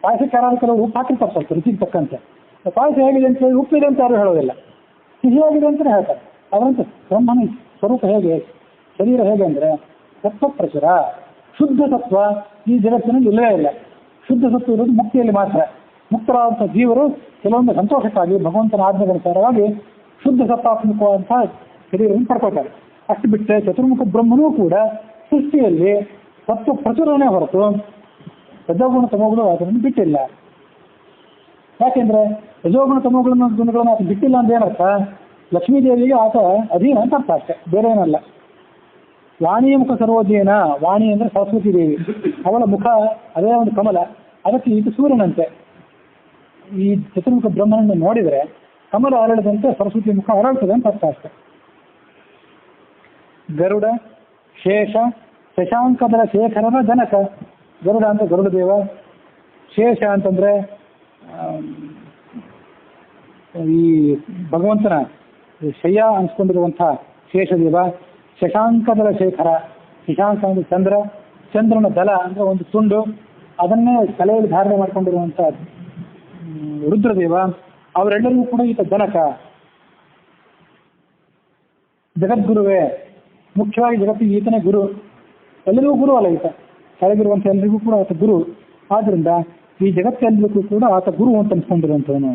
ಪಾಯಸಕ್ಕೆ ಯಾರಾದ್ರೂ ಕೆಲವು ಉಪ್ಪು ಹಾಕಿರ್ತಾರೆ ಸ್ವಲ್ಪ ರುಚಿಗೆ ತಕ್ಕಂತೆ. ಪಾಯಸ ಹೇಗಿದೆ ಅಂತ ಹೇಳಿ ಉಪ್ಪಿದೆ ಅಂತ ಯಾರು ಹೇಳೋದಿಲ್ಲ, ಸಿಹಿಯಾಗಿದೆ ಅಂತಲೇ ಹೇಳ್ತಾರೆ. ಅದರಂತೆ ಬ್ರಹ್ಮನ ಸ್ವರೂಪ ಹೇಗೆ, ಶರೀರ ಹೇಗೆ ಅಂದರೆ ಸತ್ವ ಪ್ರಚುರ. ಶುದ್ಧ ಸತ್ವ ಈ ಜಗತ್ತಿನಲ್ಲಿ ಇಲ್ಲವೇ ಇಲ್ಲ. ಶುದ್ಧ ಸತ್ವ ಇರೋದು ಮುಕ್ತಿಯಲ್ಲಿ ಮಾತ್ರ. ಮುಕ್ತರಾದಂಥ ಜೀವರು ಕೆಲವೊಂದು ಸಂತೋಷಕ್ಕಾಗಿ ಭಗವಂತನ ಆಜ್ಞೆಗನುಸಾರವಾಗಿ ಶುದ್ಧ ಸತ್ವಾತ್ಮಕವಾದಂಥ ಶರೀರವನ್ನು ಪಡ್ಕೊಳ್ತಾರೆ. ಅಷ್ಟು ಬಿಟ್ಟರೆ ಚತುರ್ಮುಖ ಬ್ರಹ್ಮನೂ ಕೂಡ ಸೃಷ್ಟಿಯಲ್ಲಿ ಸತ್ವ ಪ್ರಚುರನೇ ಹೊರತು ರಜೋಗುಣ ತಮೋಗುಣ ಅದನ್ನು ಬಿಟ್ಟಿಲ್ಲ. ಯಾಕೆಂದ್ರೆ ರಜೋಗುಣ ತಮೋಗುಣ ಗುಣಗಳನ್ನು ಆತ ಬಿಟ್ಟಿಲ್ಲ ಅಂದ್ರೆ ಏನರ್ಥ, ಲಕ್ಷ್ಮೀದೇವಿಗೆ ಆತ ಅಧೀನ ಅಂತ ಅರ್ಥ ಅಷ್ಟೇ, ಬೇರೆ ಏನಲ್ಲ. ವಾಣಿಯ ಮುಖ ಸರ್ವೋಜೇನ, ವಾಣಿ ಅಂದರೆ ಸರಸ್ವತಿ ದೇವಿ, ಅವಳ ಮುಖ ಅದೇ ಒಂದು ಕಮಲ, ಅದಕ್ಕೆ ಇದು ಸೂರ್ಯನಂತೆ. ಈ ಚತುರ್ಮುಖ ಬ್ರಹ್ಮನನ್ನು ನೋಡಿದರೆ ಕಮಲ ಅರಳದಂತೆ ಸರಸ್ವತಿ ಮುಖ ಅರಳ್ತದೆ ಅಂತ ಅರ್ಥ ಅಷ್ಟೆ. ಗರುಡ, ಶೇಷ, ಶಶಾಂಕದರ ಶೇಖರನ ಜನಕ. ಗರುಡ ಅಂತ ಗರುಡ ದೇವ, ಶೇಷ ಅಂತಂದ್ರೆ ಈ ಭಗವಂತನ ಶಯ್ಯ ಅನ್ಸ್ಕೊಂಡಿರುವಂಥ ಶೇಷದೇವ. ಶಶಾಂಕದಳ ಶೇಖರ, ಶಶಾಂಕ ಅಂದ್ರೆ ಚಂದ್ರ, ಚಂದ್ರನ ದಲ ಅಂದ್ರೆ ಒಂದು ತುಂಡು, ಅದನ್ನೇ ತಲೆಯಲ್ಲಿ ಧಾರಣೆ ಮಾಡಿಕೊಂಡಿರುವಂಥ ರುದ್ರದೇವ. ಅವರೆಲ್ಲರಿಗೂ ಕೂಡ ಈತ ಜನಕ. ಜಗದ್ಗುರುವೇ, ಮುಖ್ಯವಾಗಿ ಜಗತ್ತಿಗೆ ಈತನೇ ಗುರು. ಎಲ್ಲರಿಗೂ ಗುರು ಅಲ್ಲ ಈತ, ಕೆಳಗಿರುವಂಥ ಎಲ್ಲರಿಗೂ ಕೂಡ ಆತ ಗುರು. ಆದ್ರಿಂದ ಈ ಜಗತ್ತೆಲ್ಲರಿಗೂ ಕೂಡ ಆತ ಗುರು ಅಂತ ಅನ್ಸ್ಕೊಂಡಿರುವಂಥವನು.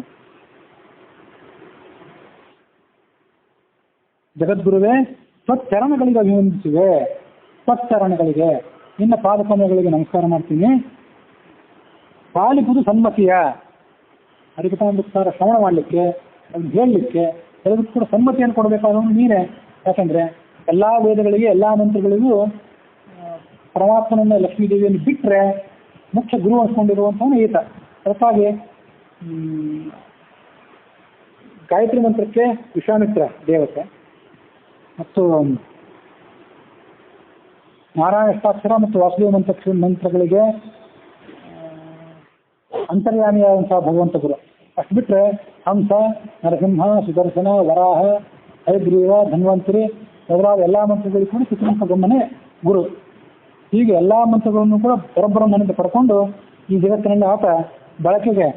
ಜಗದ್ಗುರುವೇ ತ್ವಚ್ಚರಣಗಳಿಗೆ ಅಭಿವಂದಿಸುವೆ, ತ್ವಚ್ಚರಣಗಳಿಗೆ, ನಿನ್ನ ಪಾದಕಮಲಗಳಿಗೆ ನಮಸ್ಕಾರ ಮಾಡ್ತೀನಿ. ಪಾಲಿಪುದು ಸನ್ಮತಿಯ, ಹರಿಕಥಾಮೃತರ ಶ್ರವಣ ಮಾಡಲಿಕ್ಕೆ, ಅದನ್ನು ಹೇಳಲಿಕ್ಕೆ ಎಲ್ಲರಿಗೂ ಕೂಡ ಸನ್ಮತಿಯನ್ನು ಕೊಡಬೇಕಾದವನು ನೀನೇ. ಯಾಕಂದ್ರೆ ಎಲ್ಲಾ ವೇದಗಳಿಗೆ ಎಲ್ಲಾ ಮಂತ್ರಗಳಿಗೂ ಪರಮಾತ್ಮನನ್ನ ಲಕ್ಷ್ಮೀದೇವಿಯನ್ನು ಬಿಟ್ಟರೆ ಮುಖ್ಯ ಗುರು ಅನ್ಸ್ಕೊಂಡಿರುವಂಥವನು ಈತ. ಅದಕ್ಕಾಗಿ ಗಾಯತ್ರಿ ಮಂತ್ರಕ್ಕೆ ವಿಶ್ವಾಮಿತ್ರ ದೇವತೆ, ಮತ್ತು ನಾರಾಯಣ ಅಷ್ಟಾಕ್ಷರ ಮತ್ತು ವಾಸುದೇವ ಮಂತ್ರಗಳಿಗೆ ಅಂತರ್ಯಾಮಿಯಾದಂತಹ ಭಗವಂತ ಗುರು. ಅಷ್ಟು ಬಿಟ್ಟರೆ ಹಂಸ, ನರಸಿಂಹ, ಸುದರ್ಶನ, ವರಾಹ, ಹಯಗ್ರೀವ, ಧನ್ವಂತರಿ ಮೊದಲಾದ ಎಲ್ಲ ಮಂತ್ರಗಳಿಗೂ ಕೂಡ ಚತುರ್ಮುಖ ಬ್ರಹ್ಮನೇ ಗುರು. ಹೀಗೆ ಎಲ್ಲ ಮಂತ್ರಗಳನ್ನು ಕೂಡ ಪರಬ್ರಹ್ಮನಿಂದ ಪಡ್ಕೊಂಡು ಈ ಜಗತ್ತಿನಲ್ಲಿ ಆತ ಬಳಕೆಗೆ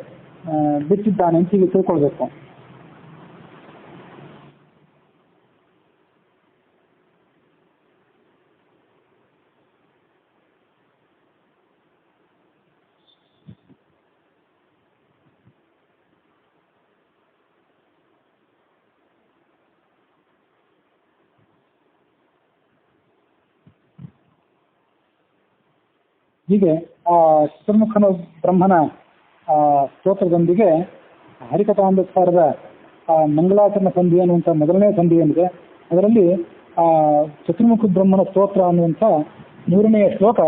ಬಿಟ್ಟಿದ್ದಾನೆ ಅಂತ ಹೀಗೆ ತಿಳ್ಕೊಳ್ಬೇಕು. ಹೀಗೆ ಆ ಚತುರ್ಮುಖನ ಬ್ರಹ್ಮನ ಸ್ತೋತ್ರದೊಂದಿಗೆ ಹರಿಕಥಾಮೃತಸಾರದ ಮಂಗಲಾಚರಣ ಸಂಧಿ ಅನ್ನುವಂಥ ಮೊದಲನೇ ಸಂಧಿ ಏನಿದೆ, ಅದರಲ್ಲಿ ಚತುರ್ಮುಖ ಬ್ರಹ್ಮನ ಸ್ತೋತ್ರ ಅನ್ನುವಂಥ 3ನೇ ಶ್ಲೋಕ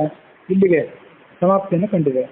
ಇಲ್ಲಿಗೆ ಸಮಾಪ್ತಿಯನ್ನು ಕಂಡಿದೆ.